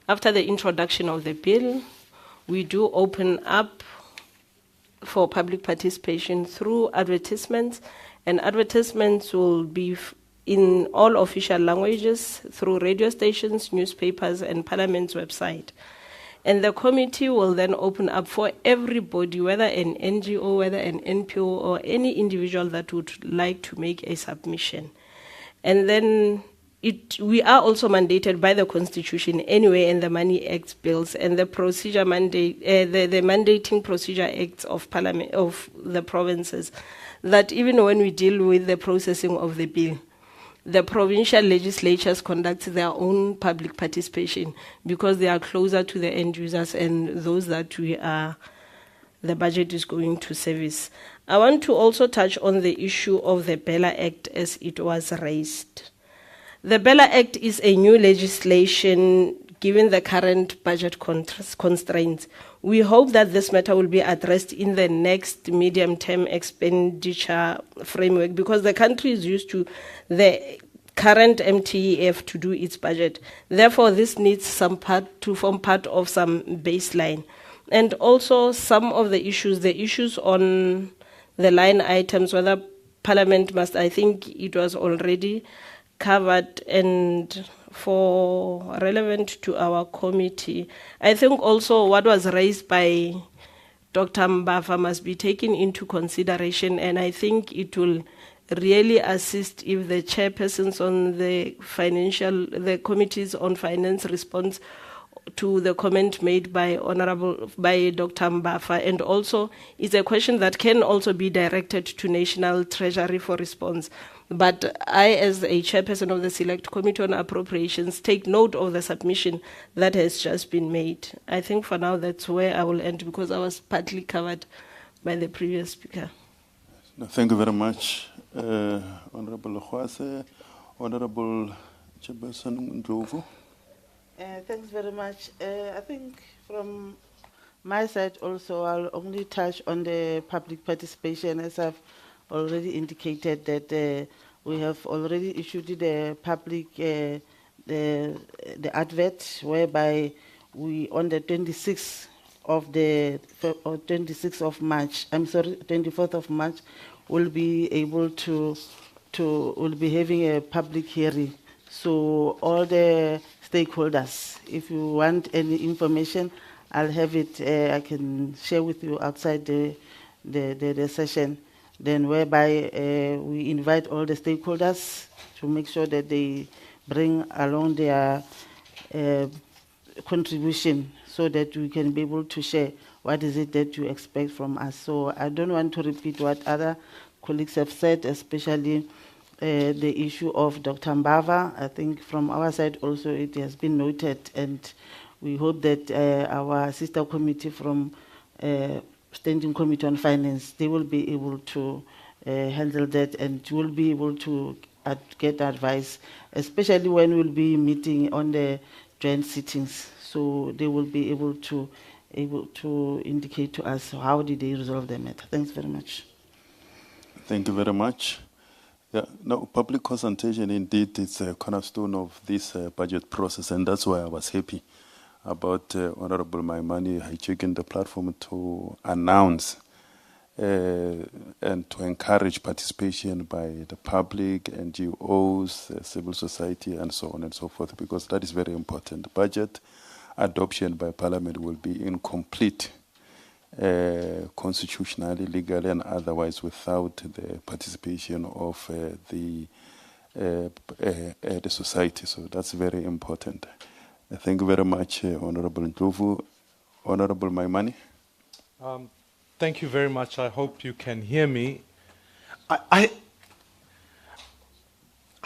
after the introduction of the bill, we do open up for public participation through advertisements, and advertisements will be in all official languages through radio stations, newspapers, and Parliament's website. And the committee will then open up for everybody, whether an NGO, whether an NPO, or any individual that would like to make a submission. And then we are also mandated by the Constitution anyway, and the Money Act bills and the procedure mandate, the mandating procedure acts of Parliament of the provinces, that even when we deal with the processing of the bill, the provincial legislatures conduct their own public participation because they are closer to the end users and those that the budget is going to service. I want to also touch on the issue of the Bella Act as it was raised. The Bella Act is a new legislation given the current budget constraints. We hope that this matter will be addressed in the next medium-term expenditure framework, because the country is used to the current MTEF to do its budget. Therefore, this needs to form part of some baseline. And also some of the issues on the line items, whether Parliament must, I think it was already covered and for relevant to our committee. I think also what was raised by Dr. Mbafa must be taken into consideration, and I think it will really assist if the chairpersons on the committees on finance responds to the comment made by Dr. Mbafa, and also it's a question that can also be directed to National Treasury for response. But I, as a chairperson of the Select Committee on Appropriations, take note of the submission that has just been made. I think for now that's where I will end, because I was partly covered by the previous speaker. No, thank you very much, Honorable Khwase. Honorable Chairperson Ndlovu. Thanks very much. I think from my side also, I'll only touch on the public participation, as I've already indicated that we have already issued the public the advert, whereby we on the 26th of March, 24th of March, will be able to will be having a public hearing. So all the stakeholders, if you want any information, I'll have it. I can share with you outside the session. Then whereby we invite all the stakeholders to make sure that they bring along their contribution, so that we can be able to share what is it that you expect from us. So I don't want to repeat what other colleagues have said, especially the issue of Dr. Mbava. I think from our side also it has been noted, and we hope that our sister committee from Standing Committee on Finance, they will be able to handle that, and will be able to get advice, especially when we'll be meeting on the joint sittings. So they will be able to indicate to us how did they resolve the matter. Thanks very much. Thank you very much. Yeah, no, public consultation indeed is a cornerstone of this budget process, and that's why I was happy about Honorable Maimane hijacking the platform to announce and to encourage participation by the public, NGOs, civil society, and so on and so forth, because that is very important. Budget adoption by Parliament will be incomplete constitutionally, legally, and otherwise without the participation of the society. So that's very important. Thank you very much, Honorable Ndlovu. Honorable Maimane. Thank you very much. I hope you can hear me. I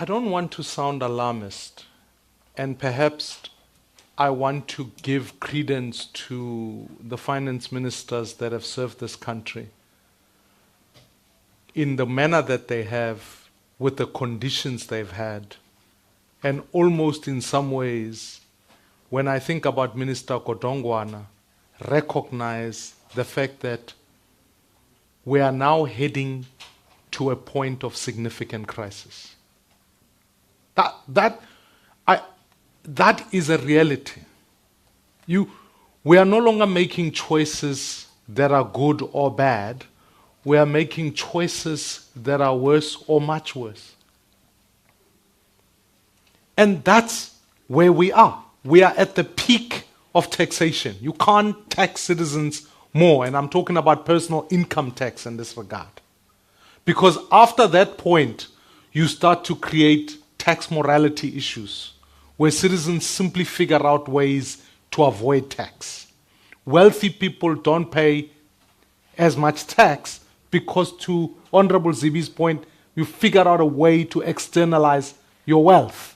don't want to sound alarmist, and perhaps I want to give credence to the finance ministers that have served this country in the manner that they have, with the conditions they've had, and almost in some ways, when I think about Minister Kodongwana, recognize the fact that we are now heading to a point of significant crisis. That is a reality. We are no longer making choices that are good or bad. We are making choices that are worse or much worse. And that's where we are. We are at the peak of taxation. You can't tax citizens more, and I'm talking about personal income tax in this regard. Because after that point, you start to create tax morality issues, where citizens simply figure out ways to avoid tax. Wealthy people don't pay as much tax because, to Honorable Zibi's point, you figure out a way to externalize your wealth.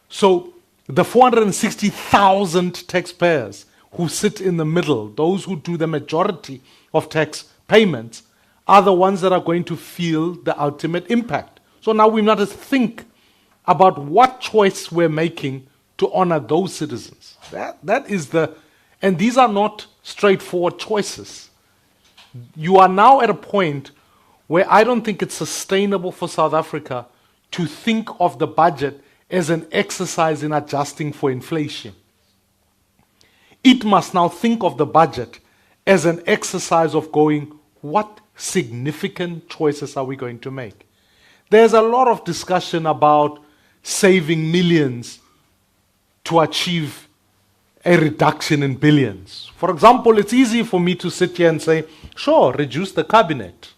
So the 460,000 taxpayers who sit in the middle, those who do the majority of tax payments, are the ones that are going to feel the ultimate impact. So now we must think about what choice we're making to honor those citizens. That is and these are not straightforward choices. You are now at a point where I don't think it's sustainable for South Africa to think of the budget as an exercise in adjusting for inflation. It must now think of the budget as an exercise of going, what significant choices are we going to make? There's a lot of discussion about saving millions to achieve a reduction in billions. For example, it's easy for me to sit here and say, sure, reduce the cabinet,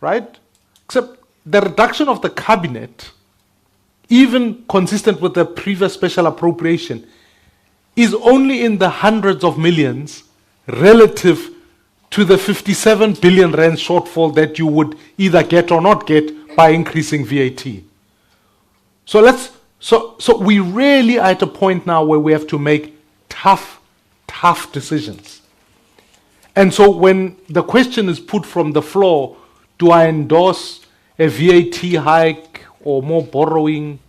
right? Except the reduction of the cabinet, even consistent with the previous special appropriation, is only in the hundreds of millions relative to the 57 billion rand shortfall that you would either get or not get by increasing VAT. So we really are at a point now where we have to make tough decisions. And so when the question is put from the floor, do I endorse a VAT hike or more borrowing?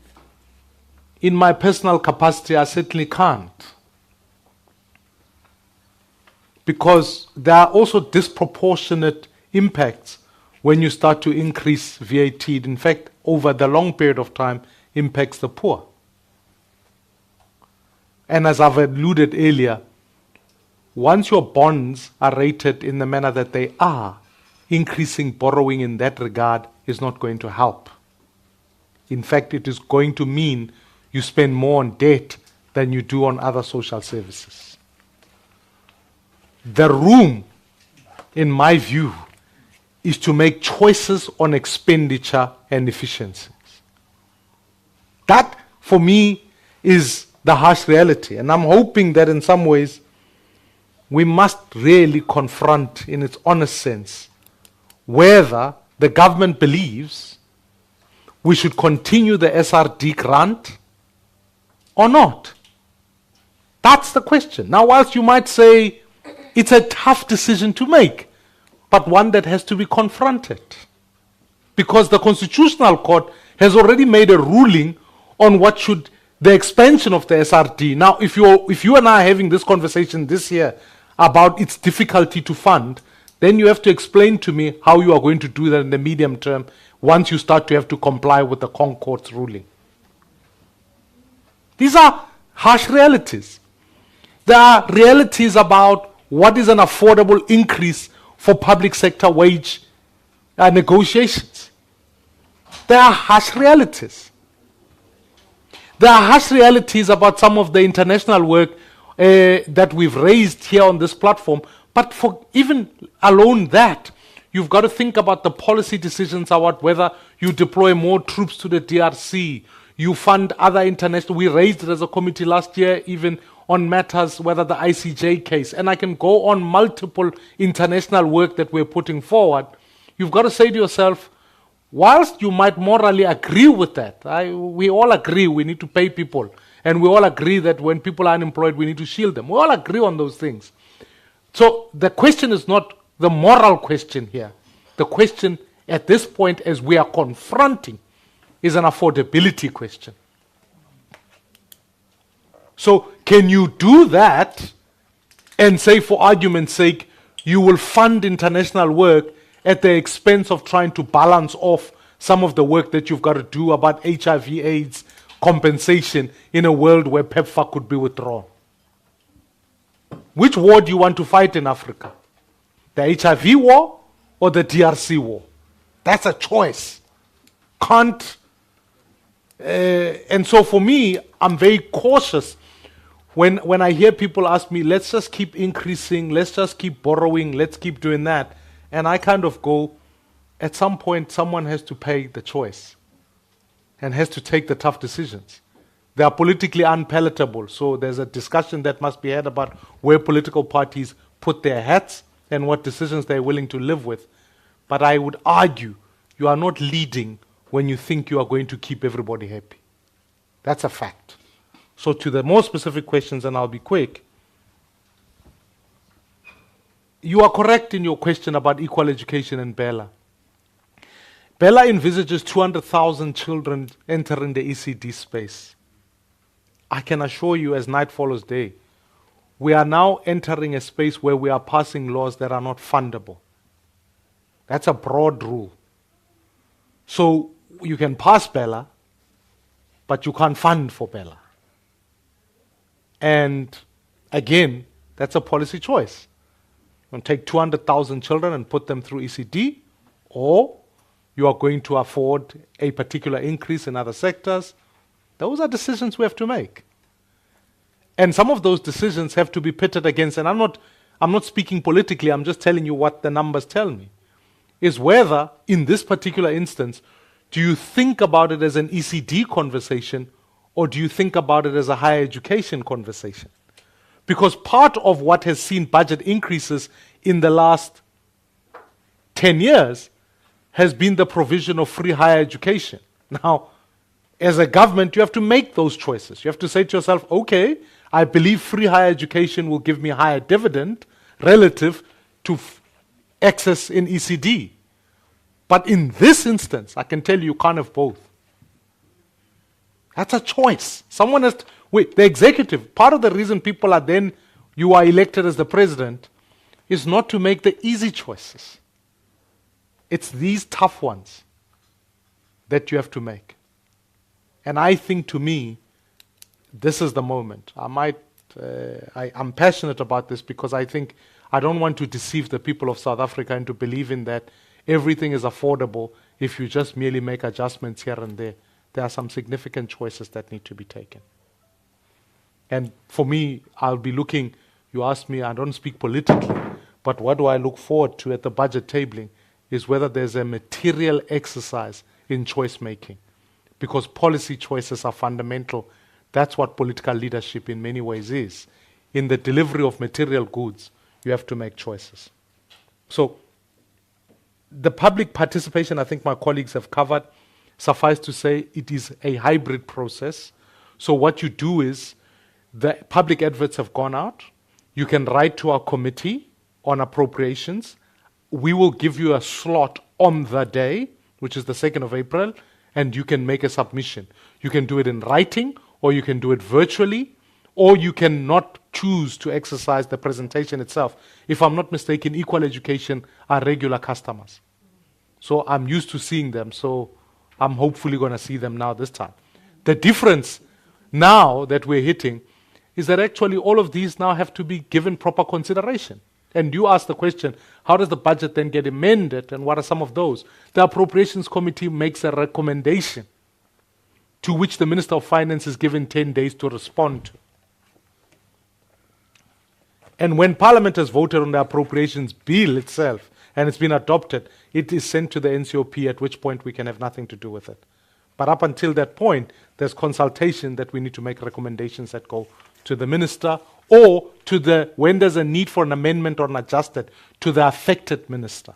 In my personal capacity, I certainly can't. Because there are also disproportionate impacts when you start to increase VAT. In fact, over the long period of time, impacts the poor. And as I've alluded earlier, once your bonds are rated in the manner that they are, increasing borrowing in that regard is not going to help. In fact, it is going to mean you spend more on debt than you do on other social services. The room, in my view, is to make choices on expenditure and efficiencies. That, for me, is the harsh reality. And I'm hoping that in some ways, we must really confront, in its honest sense, whether the government believes we should continue the SRD grant or not. That's the question. Now, whilst you might say it's a tough decision to make, but one that has to be confronted. Because the Constitutional Court has already made a ruling on what should the expansion of the SRD. Now, if you and I are having this conversation this year about its difficulty to fund, then you have to explain to me how you are going to do that in the medium term once you start to have to comply with the Court's ruling. These are harsh realities. There are realities about what is an affordable increase for public sector wage negotiations. There are harsh realities. There are harsh realities about some of the international work that we've raised here on this platform. But for even alone that, you've got to think about the policy decisions about whether you deploy more troops to the DRC, you fund other international. We raised it as a committee last year, even on matters, whether the ICJ case. And I can go on multiple international work that we're putting forward. You've got to say to yourself, whilst you might morally agree with that, we all agree we need to pay people. And we all agree that when people are unemployed, we need to shield them. We all agree on those things. So the question is not the moral question here. The question at this point, as we are confronting, is an affordability question. So can you do that and say, for argument's sake, you will fund international work at the expense of trying to balance off some of the work that you've got to do about HIV/AIDS compensation in a world where PEPFAR could be withdrawn? Which war do you want to fight in Africa? The HIV war or the DRC war? That's a choice. Can't. And so for me, I'm very cautious when I hear people ask me, let's just keep increasing, let's just keep borrowing, let's keep doing that. And I kind of go, at some point, someone has to pay the choice and has to take the tough decisions. They are politically unpalatable, so there's a discussion that must be had about where political parties put their hats and what decisions they're willing to live with. But I would argue you are not leading when you think you are going to keep everybody happy. That's a fact. So to the more specific questions, and I'll be quick, you are correct in your question about equal education in Bella. Bella envisages 200,000 children entering the ECD space. I can assure you, as night follows day, we are now entering a space where we are passing laws that are not fundable. That's a broad rule. So you can pass Bella, but you can't fund for Bella. And again, that's a policy choice. You can take 200,000 children and put them through ECD, or you are going to afford a particular increase in other sectors. Those are decisions we have to make. And some of those decisions have to be pitted against, and I'm not speaking politically, I'm just telling you what the numbers tell me, is whether, in this particular instance, do you think about it as an ECD conversation, or do you think about it as a higher education conversation? Because part of what has seen budget increases in the last 10 years has been the provision of free higher education. Now, as a government, you have to make those choices. You have to say to yourself, okay, I believe free higher education will give me higher dividend relative to access in ECD. But in this instance, I can tell you can't have both. That's a choice. Someone has to, wait, the executive, part of the reason people are then, you are elected as the president, is not to make the easy choices. It's these tough ones that you have to make. And I think, to me, this is the moment. I'm passionate about this because I think I don't want to deceive the people of South Africa into believing that everything is affordable if you just merely make adjustments here and there. There are some significant choices that need to be taken. And for me, I'll be looking, you asked me, I don't speak politically, but what do I look forward to at the budget tabling is whether there's a material exercise in choice making. Because policy choices are fundamental. That's what political leadership in many ways is. In the delivery of material goods, you have to make choices. So the public participation, I think my colleagues have covered. Suffice to say, it is a hybrid process. So what you do is, the public adverts have gone out. You can write to our committee on appropriations. We will give you a slot on the day, which is the 2nd of April, and you can make a submission. You can do it in writing, or you can do it virtually, or you can not choose to exercise the presentation itself. If I'm not mistaken, Equal Education are regular customers. So I'm used to seeing them, so I'm hopefully going to see them now this time. The difference now that we're hitting is that actually all of these now have to be given proper consideration. And you ask the question, how does the budget then get amended, and what are some of those? The Appropriations Committee makes a recommendation to which the Minister of Finance is given 10 days to respond to. And when Parliament has voted on the appropriations bill itself, and it's been adopted, it is sent to the NCOP, at which point we can have nothing to do with it. But up until that point, there's consultation that we need to make recommendations that go to the minister, or to the, when there's a need for an amendment or an adjusted, to the affected minister.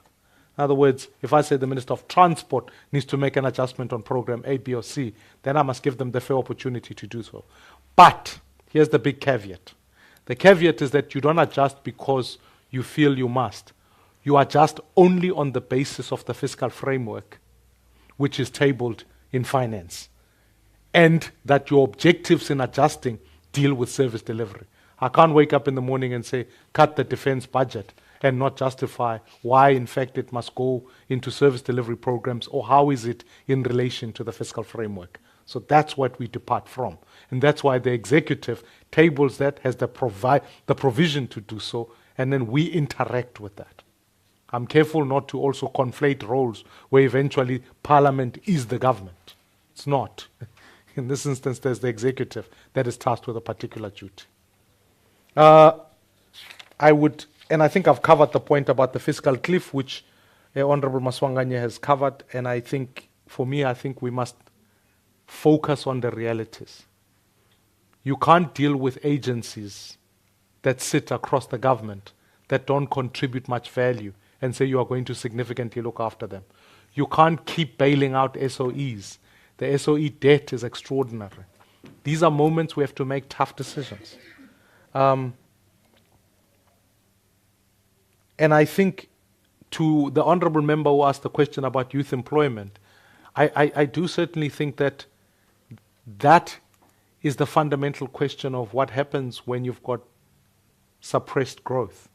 In other words, if I say the Minister of Transport needs to make an adjustment on program A, B, or C, then I must give them the fair opportunity to do so. But here's the big caveat. The caveat is that you don't adjust because you feel you must. You adjust only on the basis of the fiscal framework, which is tabled in finance, and that your objectives in adjusting deal with service delivery. I can't wake up in the morning and say, cut the defense budget, and not justify why, in fact, it must go into service delivery programs, or how is it in relation to the fiscal framework. So that's what we depart from. And that's why the executive tables that, has the provision to do so, and then we interact with that. I'm careful not to also conflate roles where eventually Parliament is the government. It's not. In this instance, there's the executive that is tasked with a particular duty. I would, and I think I've covered the point about the fiscal cliff, which Honorable Maswanganye has covered, and I think, for me, I think we must focus on the realities. You can't deal with agencies that sit across the government that don't contribute much value and say you are going to significantly look after them. You can't keep bailing out SOEs. The SOE debt is extraordinary. These are moments we have to make tough decisions. And I think, to the honourable member who asked the question about youth employment, I do certainly think that that is the fundamental question of what happens when you've got suppressed growth.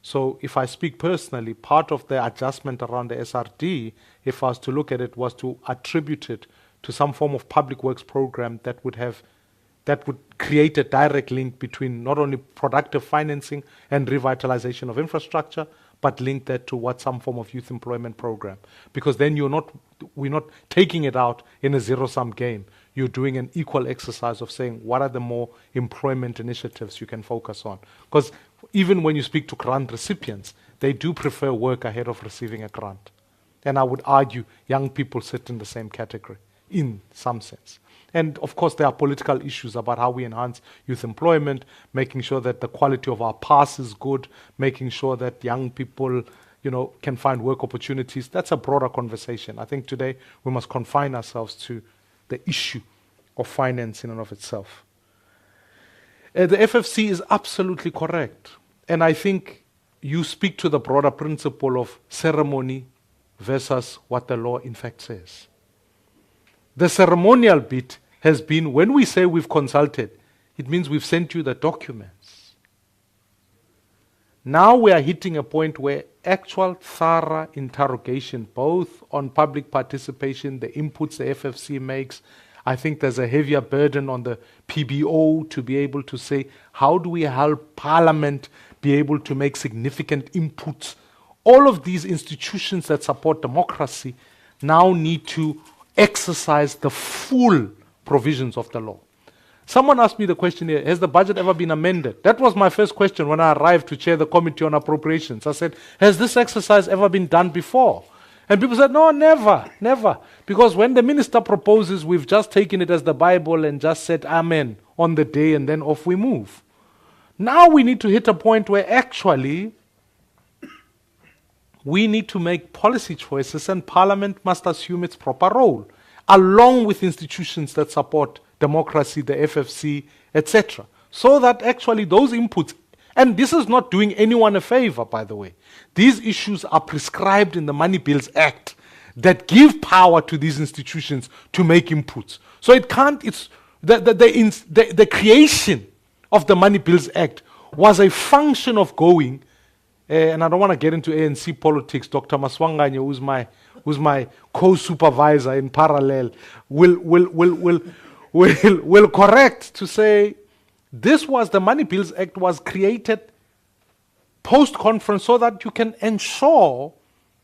So if I speak personally, part of the adjustment around the SRD, if I was to look at it, was to attribute it to some form of public works program that would create a direct link between not only productive financing and revitalization of infrastructure, but link that to what some form of youth employment program. Because then we're not taking it out in a zero-sum game. You're doing an equal exercise of saying, what are the more employment initiatives you can focus on? Because even when you speak to grant recipients, they do prefer work ahead of receiving a grant. And I would argue young people sit in the same category, in some sense. And of course, there are political issues about how we enhance youth employment, making sure that the quality of our pass is good, making sure that young people, can find work opportunities. That's a broader conversation. I think today we must confine ourselves to the issue of finance in and of itself. The FFC is absolutely correct. And I think you speak to the broader principle of ceremony versus what the law in fact says. The ceremonial bit has been, when we say we've consulted, it means we've sent you the documents. Now we are hitting a point where actual thorough interrogation, both on public participation, the inputs the FFC makes, I think there's a heavier burden on the PBO to be able to say, how do we help Parliament be able to make significant inputs? All of these institutions that support democracy now need to exercise the full provisions of the law. Someone asked me the question here, has the budget ever been amended? That was my first question when I arrived to chair the Committee on Appropriations. I said, has this exercise ever been done before? And people said, no, never. Because when the minister proposes, we've just taken it as the Bible and just said amen on the day, and then off we move. Now we need to hit a point where actually we need to make policy choices, and Parliament must assume its proper role, along with institutions that support democracy, the FFC, etc. So that actually those inputs, and this is not doing anyone a favor, by the way. These issues are prescribed in the Money Bills Act that give power to these institutions to make inputs. So it can't, it's the creation of the Money Bills Act was a function of going, and I don't want to get into ANC politics. Dr. Maswanganye, who's my co-supervisor in parallel, will correct to say this was the Money Bills Act was created post-conference so that you can ensure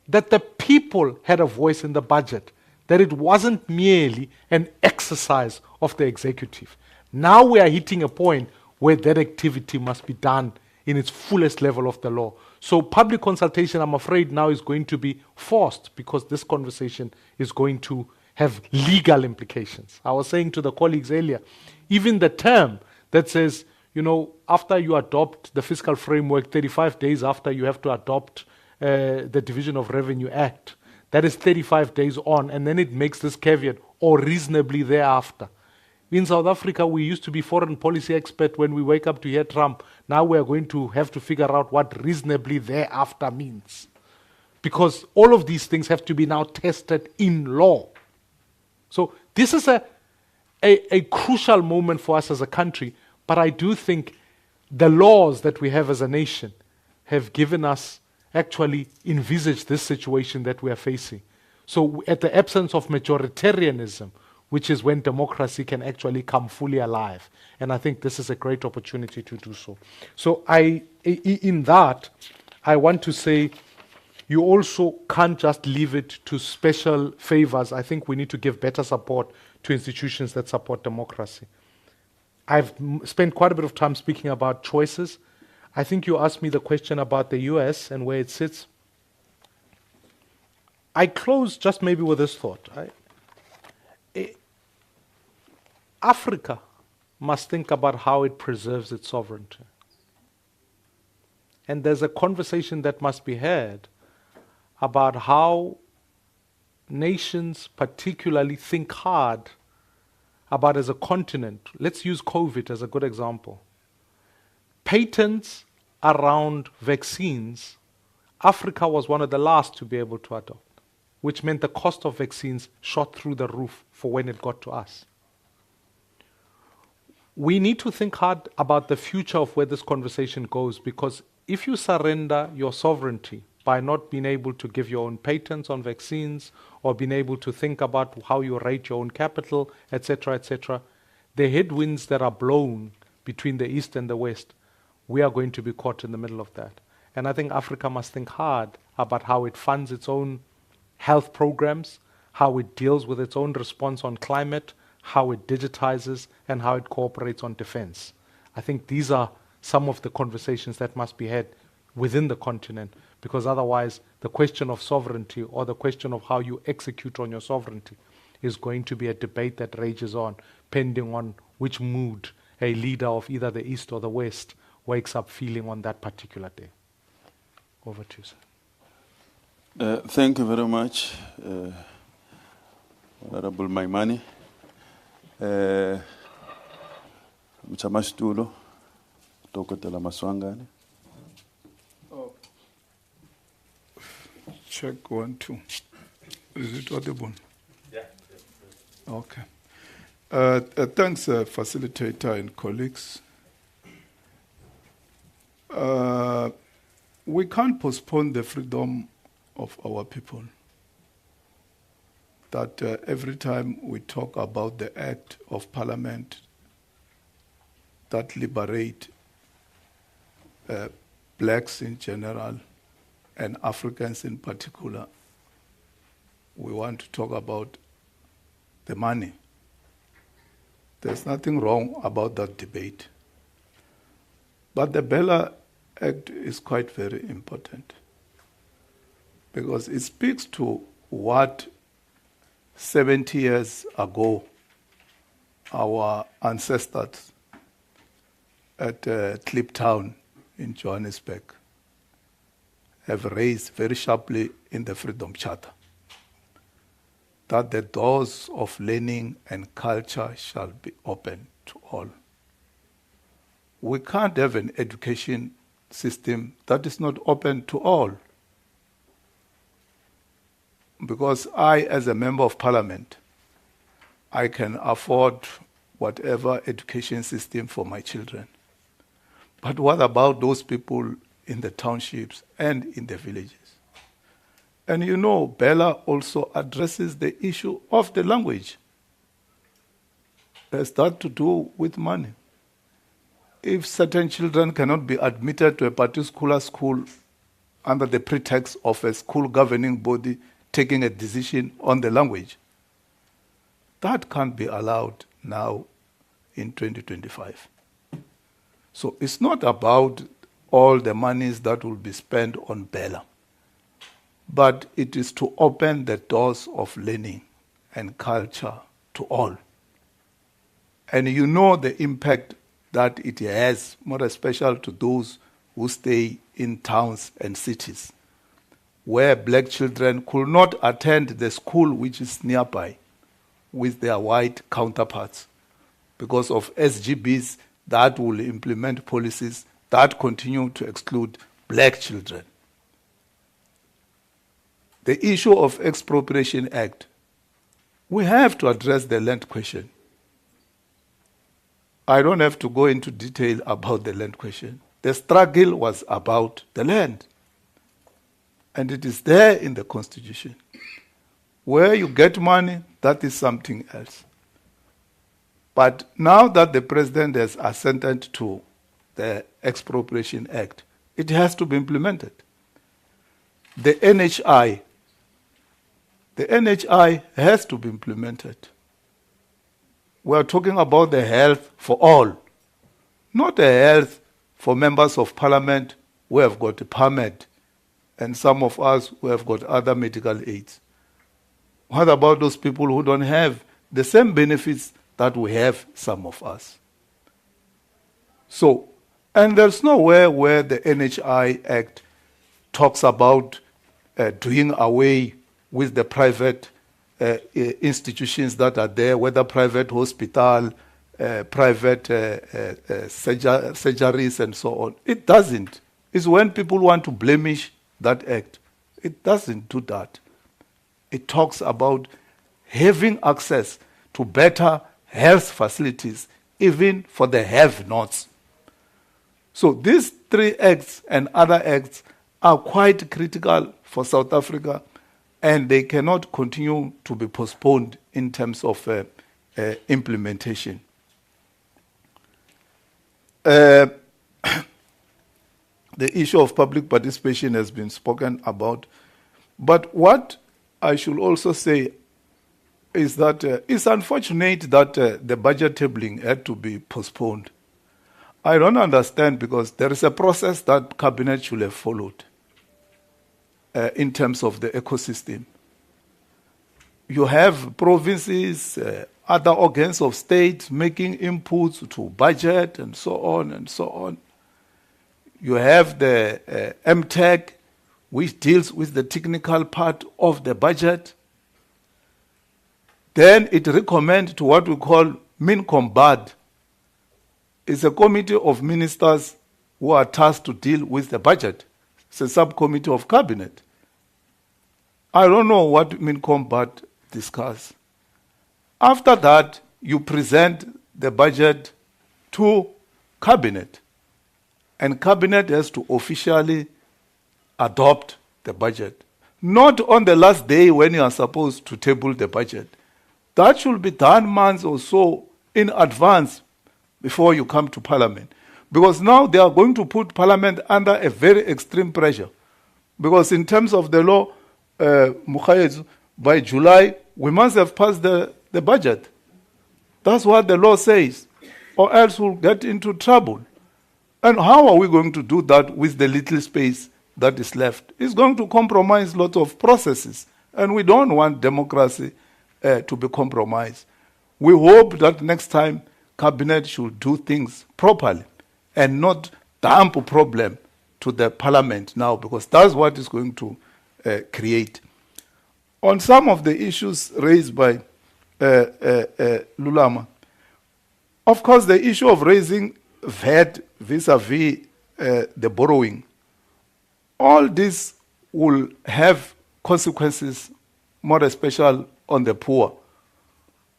that the people had a voice in the budget, that it wasn't merely an exercise of the executive. Now we are hitting a point where that activity must be done in its fullest level of the law. So public consultation, I'm afraid, now is going to be forced because this conversation is going to have legal implications. I was saying to the colleagues earlier, even the term that says, after you adopt the fiscal framework, 35 days after you have to adopt the Division of Revenue Act, that is 35 days on, and then it makes this caveat, or reasonably thereafter. In South Africa, we used to be foreign policy expert when we wake up to hear Trump. Now we are going to have to figure out what reasonably thereafter means. Because all of these things have to be now tested in law. So this is a crucial moment for us as a country, but I do think the laws that we have as a nation have given us actually envisage this situation that we are facing. So at the absence of majoritarianism, which is when democracy can actually come fully alive. And I think this is a great opportunity to do so. So in that, I want to say you also can't just leave it to special favors. I think we need to give better support to institutions that support democracy. I've spent quite a bit of time speaking about choices. I think you asked me the question about the US and where it sits. I close just maybe with this thought. Africa must think about how it preserves its sovereignty. And there's a conversation that must be had about how nations particularly think hard about as a continent. Let's use COVID as a good example. Patents around vaccines, Africa was one of the last to be able to adopt, which meant the cost of vaccines shot through the roof for when it got to us. We need to think hard about the future of where this conversation goes, because if you surrender your sovereignty by not being able to give your own patents on vaccines or being able to think about how you rate your own capital, etc., the headwinds that are blown between the East and the West, we are going to be caught in the middle of that. And I think Africa must think hard about how it funds its own health programs, how it deals with its own response on climate, how it digitizes, and how it cooperates on defense. I think these are some of the conversations that must be had within the continent, because otherwise the question of sovereignty or the question of how you execute on your sovereignty is going to be a debate that rages on, depending on which mood a leader of either the East or the West wakes up feeling on that particular day. Over to you, sir. Thank you very much, Honorable Maimane. Mchamashitulo, Tokotela Maswangane. Check 1, 2. Is it audible? Yeah. Okay. Thanks, facilitator and colleagues. We can't postpone the freedom of our people. That every time we talk about the act of parliament that liberate blacks in general and Africans in particular, we want to talk about the money. There's nothing wrong about that debate. But the Bella Act is quite very important because it speaks to what 70 years ago our ancestors at Kliptown in Johannesburg have raised very sharply in the Freedom Charter, that the doors of learning and culture shall be open to all. We can't have an education system that is not open to all. Because I, as a member of parliament, I can afford whatever education system for my children. But what about those people in the townships and in the villages? And you know, Bella also addresses the issue of the language. It has that to do with money. if certain children cannot be admitted to a particular school under the pretext of a school governing body taking a decision on the language. That can't be allowed now in 2025. So it's not about all the monies that will be spent on Bella, but it is to open the doors of learning and culture to all. And you know the impact that it has, more especially to those who stay in towns and cities, where black children could not attend the school which is nearby with their white counterparts because of SGBs that will implement policies that continue to exclude black children. The issue of Expropriation Act, we have to address the land question. I don't have to go into detail about the land question. The struggle was about the land. And it is there in the Constitution. Where you get money, that is something else. But now that the President has assented to the Expropriation Act, it has to be implemented. The NHI has to be implemented. We are talking about the health for all, not the health for members of parliament who have got a permit and some of us who have got other medical aids. What about those people who don't have the same benefits that we have, some of us? So, and there's nowhere where the NHI Act talks about doing away with the private institutions that are there, whether private hospital, private surgeries and so on. It doesn't. It's when people want to blemish that act. It doesn't do that. It talks about having access to better health facilities, even for the have-nots. So these three acts and other acts are quite critical for South Africa, and they cannot continue to be postponed in terms of implementation. The issue of public participation has been spoken about, but what I should also say is that it's unfortunate that the budget tabling had to be postponed. I don't understand, because there is a process that Cabinet should have followed in terms of the ecosystem. You have provinces, other organs of state making inputs to budget and so on and so on. You have the MTech, which deals with the technical part of the budget. Then it recommends to what we call MINCOMBAD. It's a committee of ministers who are tasked to deal with the budget. It's a subcommittee of cabinet. I don't know what MINCOMBAD discuss. After that, you present the budget to cabinet, and cabinet has to officially adopt the budget. Not on the last day when you are supposed to table the budget. That should be done months or so in advance before you come to parliament. Because now they are going to put parliament under a very extreme pressure. Because in terms of the law, by July, we must have passed the budget. That's what the law says. Or else we'll get into trouble. And how are we going to do that with the little space that is left? It's going to compromise lots of processes. And we don't want democracy to be compromised. We hope that next time Cabinet should do things properly and not dump a problem to the parliament now, because that's what is going to create. On some of the issues raised by Lulama, of course, the issue of raising VAT vis-a-vis the borrowing, all this will have consequences, more especially on the poor,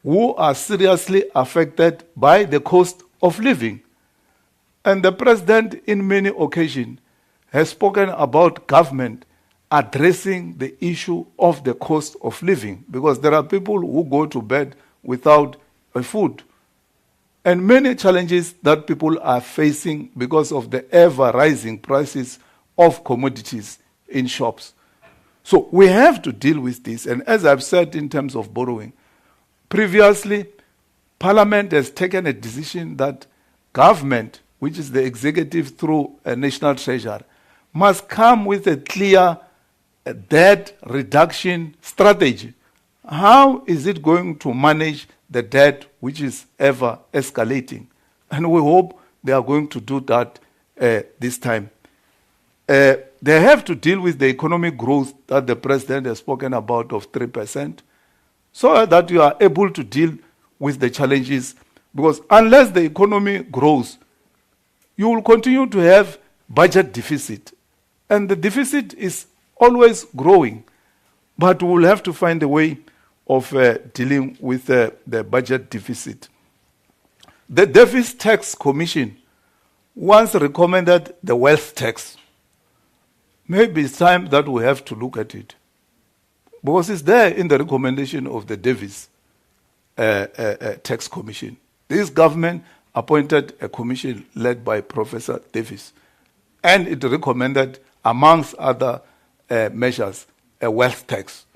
who are seriously affected by the cost of living. And the president, in many occasions, has spoken about government addressing the issue of the cost of living, because there are people who go to bed without food. and many challenges that people are facing because of the ever-rising prices of commodities in shops. So we have to deal with this. And as I've said in terms of borrowing, previously, Parliament has taken a decision that government, which is the executive through a national treasury, must come with a clear debt reduction strategy. How is it going to manage the debt which is ever escalating? And we hope they are going to do that this time. They have to deal with the economic growth that the president has spoken about of 3%, so that you are able to deal with the challenges. Because unless the economy grows, you will continue to have budget deficit. And the deficit is always growing. But we will have to find a way of dealing with the budget deficit. The Davis Tax Commission once recommended the wealth tax. Maybe it's time that we have to look at it, because it's there in the recommendation of the Davis Tax Commission. This government appointed a commission led by Professor Davis, and it recommended, amongst other measures, a wealth tax.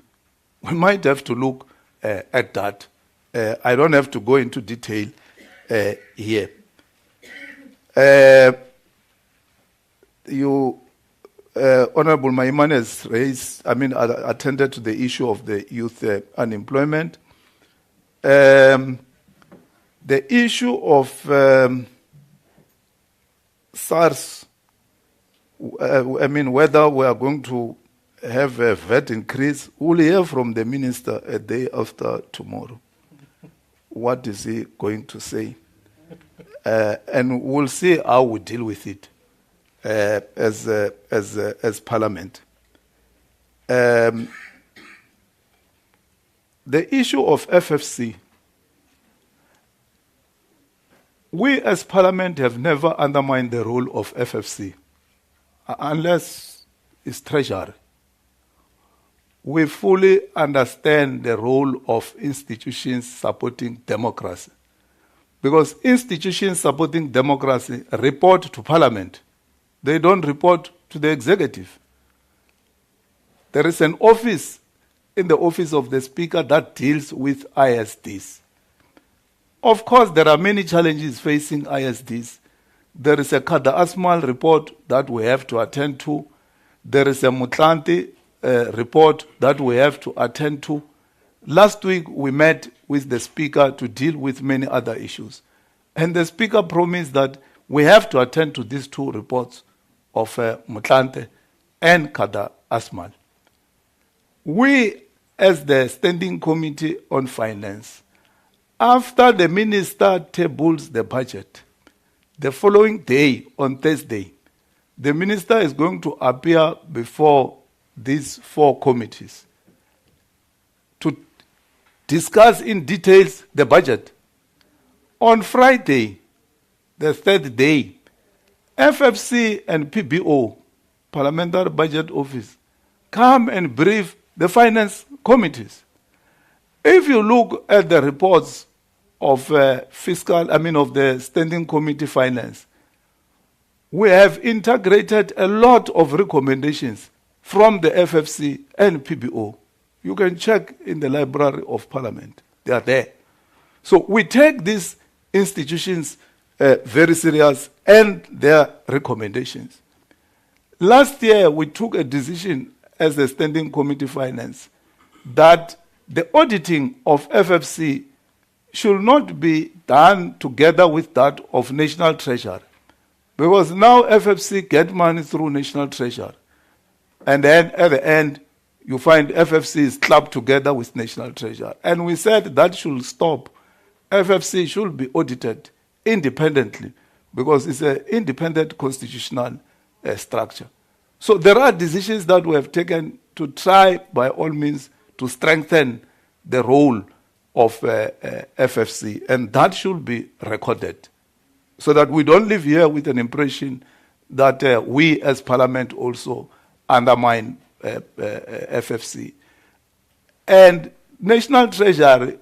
We might have to look at that. I don't have to go into detail here. Honorable Maimane has attended to the issue of the youth unemployment. The issue of SARS, whether we are going to have a VAT increase, we'll hear from the minister a day after tomorrow. What is he going to say? And we'll see how we deal with it as Parliament. The issue of FFC, we as Parliament have never undermined the role of FFC, unless it's Treasury. We fully understand the role of institutions supporting democracy, because institutions supporting democracy report to Parliament. They don't report to the executive. There is an office in the office of the Speaker that deals with ISDs. Of course, there are many challenges facing ISDs. There is a Kada Asmal report that we have to attend to. There is a Mutlanti report that we have to attend to. Last week, we met with the Speaker to deal with many other issues. And the Speaker promised that we have to attend to these two reports of Mutlante and Kada Asmal. We, as the Standing Committee on Finance, after the minister tables the budget, the following day, on Thursday, the minister is going to appear before these four committees to discuss in details the budget. On Friday, the third day, FFC and PBO, Parliamentary Budget Office, come and brief the finance committees. If you look at the reports of of the Standing Committee Finance, we have integrated a lot of recommendations from the FFC and PBO. You can check in the Library of Parliament. They are there. So we take these institutions very serious and their recommendations. Last year, we took a decision as the Standing Committee Finance that the auditing of FFC should not be done together with that of National Treasury, because now FFC get money through National Treasury, and then at the end you find FFC is clubbed together with National Treasury. And we said that should stop. FFC should be audited independently, because it's an independent constitutional structure. So there are decisions that we have taken to try, by all means, to strengthen the role of FFC, and that should be recorded, so that we don't live here with an impression that we as Parliament also undermine FFC. And National Treasury,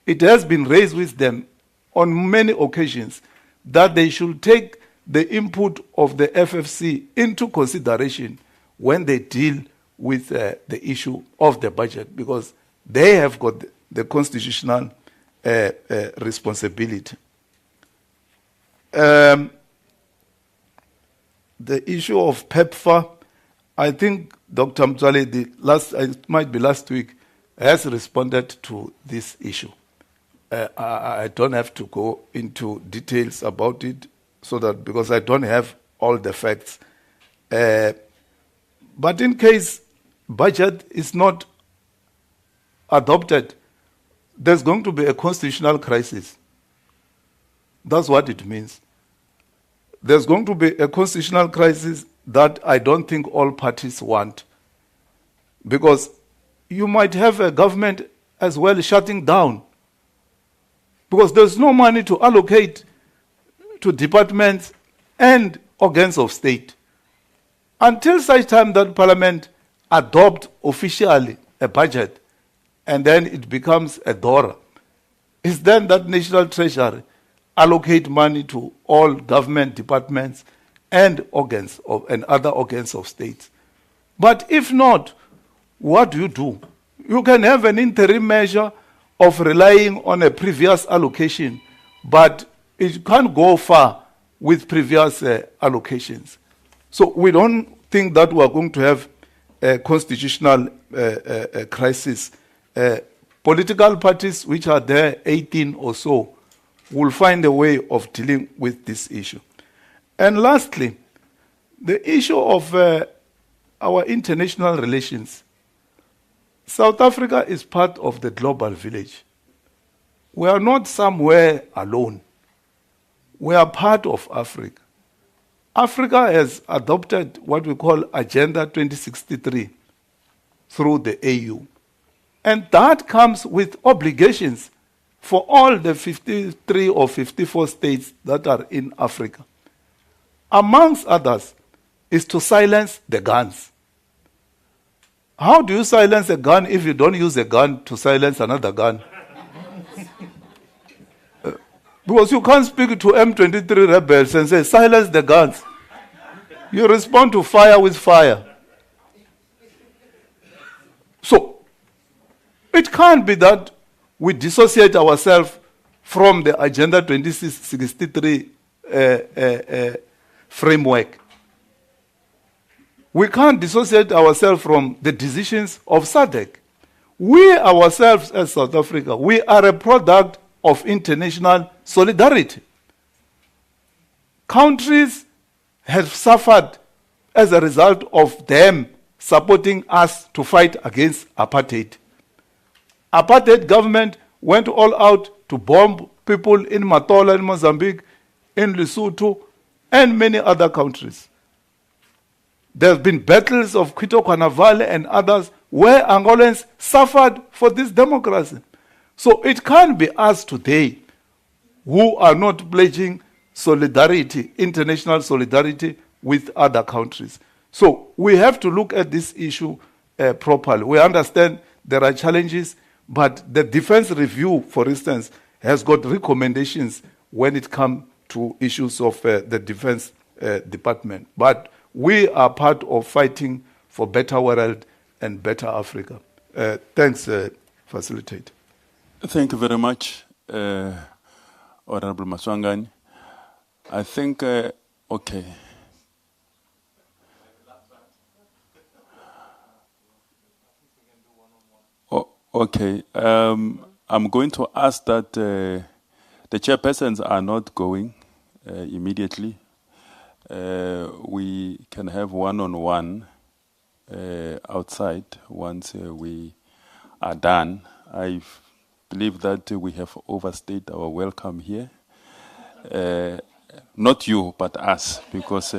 it has been raised with them on many occasions that they should take the input of the FFC into consideration when they deal with the issue of the budget, because they have got the constitutional responsibility. The issue of PEPFAR, I think Dr. Mtswale, it might be last week, has responded to this issue. I don't have to go into details about it, so that because I don't have all the facts. But in case budget is not adopted, there's going to be a constitutional crisis. That's what it means. There's going to be a constitutional crisis that I don't think all parties want. Because you might have a government as well shutting down. Because there's no money to allocate to departments and organs of state. Until such time that Parliament adopt officially a budget, and then it becomes a DORA, it's then that National Treasury allocate money to all government departments and organs and other organs of state. But if not, what do? You can have an interim measure of relying on a previous allocation, but it can't go far with previous allocations. So we don't think that we are going to have a constitutional crisis. Political parties, which are there, 18 or so, will find a way of dealing with this issue. And lastly, the issue of our international relations. South Africa is part of the global village. We are not somewhere alone. We are part of Africa. Africa has adopted what we call Agenda 2063 through the AU. And that comes with obligations for all the 53 or 54 states that are in Africa. Amongst others, is to silence the guns. How do you silence a gun if you don't use a gun to silence another gun? Because you can't speak to M23 rebels and say, silence the guns. You respond to fire with fire. So, it can't be that we dissociate ourselves from the Agenda 2063 framework. We can't dissociate ourselves from the decisions of SADC. We ourselves as South Africa, we are a product of international solidarity. Countries have suffered as a result of them supporting us to fight against apartheid. Apartheid government went all out to bomb people in Matola in Mozambique, in Lesotho, and many other countries. There have been battles of Quito-Kwana Valley and others where Angolans suffered for this democracy. So it can't be us today who are not pledging solidarity, international solidarity with other countries. So we have to look at this issue properly. We understand there are challenges, but the Defense Review, for instance, has got recommendations when it comes to issues of the Defense Department. But we are part of fighting for better world and better Africa. Thanks, Facilitator. Thank you very much, Honorable Maswangani. I think, okay. Okay, I'm going to ask that the chairpersons are not going immediately. We can have one-on-one outside once we are done. I believe that we have overstayed our welcome here. Not you, but us, because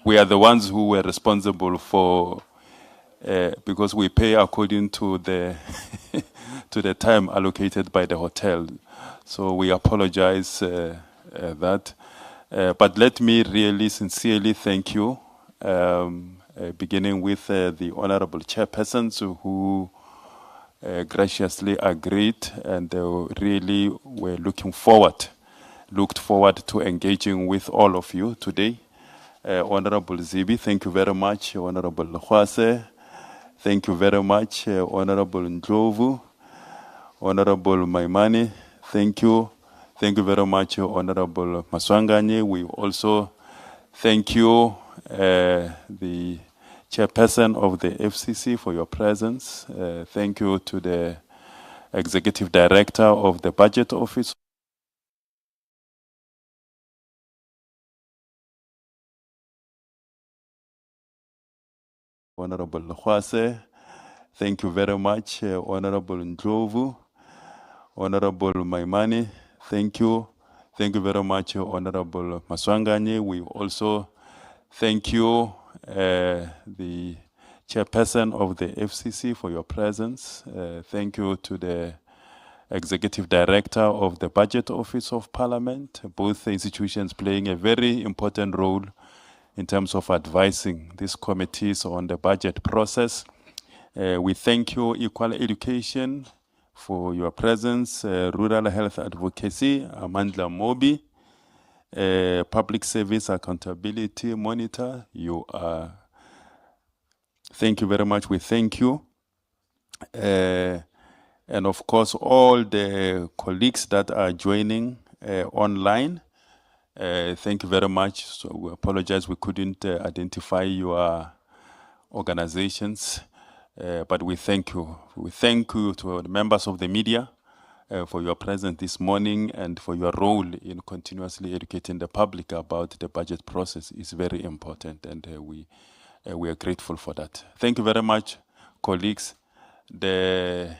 we are the ones who were responsible for, because we pay according to the to the time allocated by the hotel. So we apologize that. But let me really sincerely thank you, beginning with the Honorable Chairpersons who graciously agreed, and really were looked forward to engaging with all of you today. Honorable Zibi, thank you very much. Honorable Khwase, thank you very much. Honorable Ndlovu, Honorable Maimani, thank you. Thank you very much, Honorable Maswanganye. We also thank you, the chairperson of the FCC, for your presence. Thank you to the executive director of the Budget Office. Honorable Khwase, thank you very much. Honorable Ndlovu, Honorable Maimani, thank you. Thank you very much, Honorable Maswanganye. We also thank you, the chairperson of the FCC, for your presence. Thank you to the executive director of the Budget Office of Parliament, both institutions playing a very important role in terms of advising these committees on the budget process. We thank you, Equal Education, for your presence, Rural Health Advocacy, Amandla Mobi, Public Service Accountability Monitor. Thank you very much. We thank you. And of course, all the colleagues that are joining online. Thank you very much. So we apologize we couldn't identify your organizations, but we thank you. We thank you to the members of the media for your presence this morning and for your role in continuously educating the public about the budget process. Is very important, and we are grateful for that. Thank you very much, colleagues. The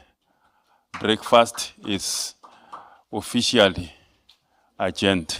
breakfast is officially adjourned.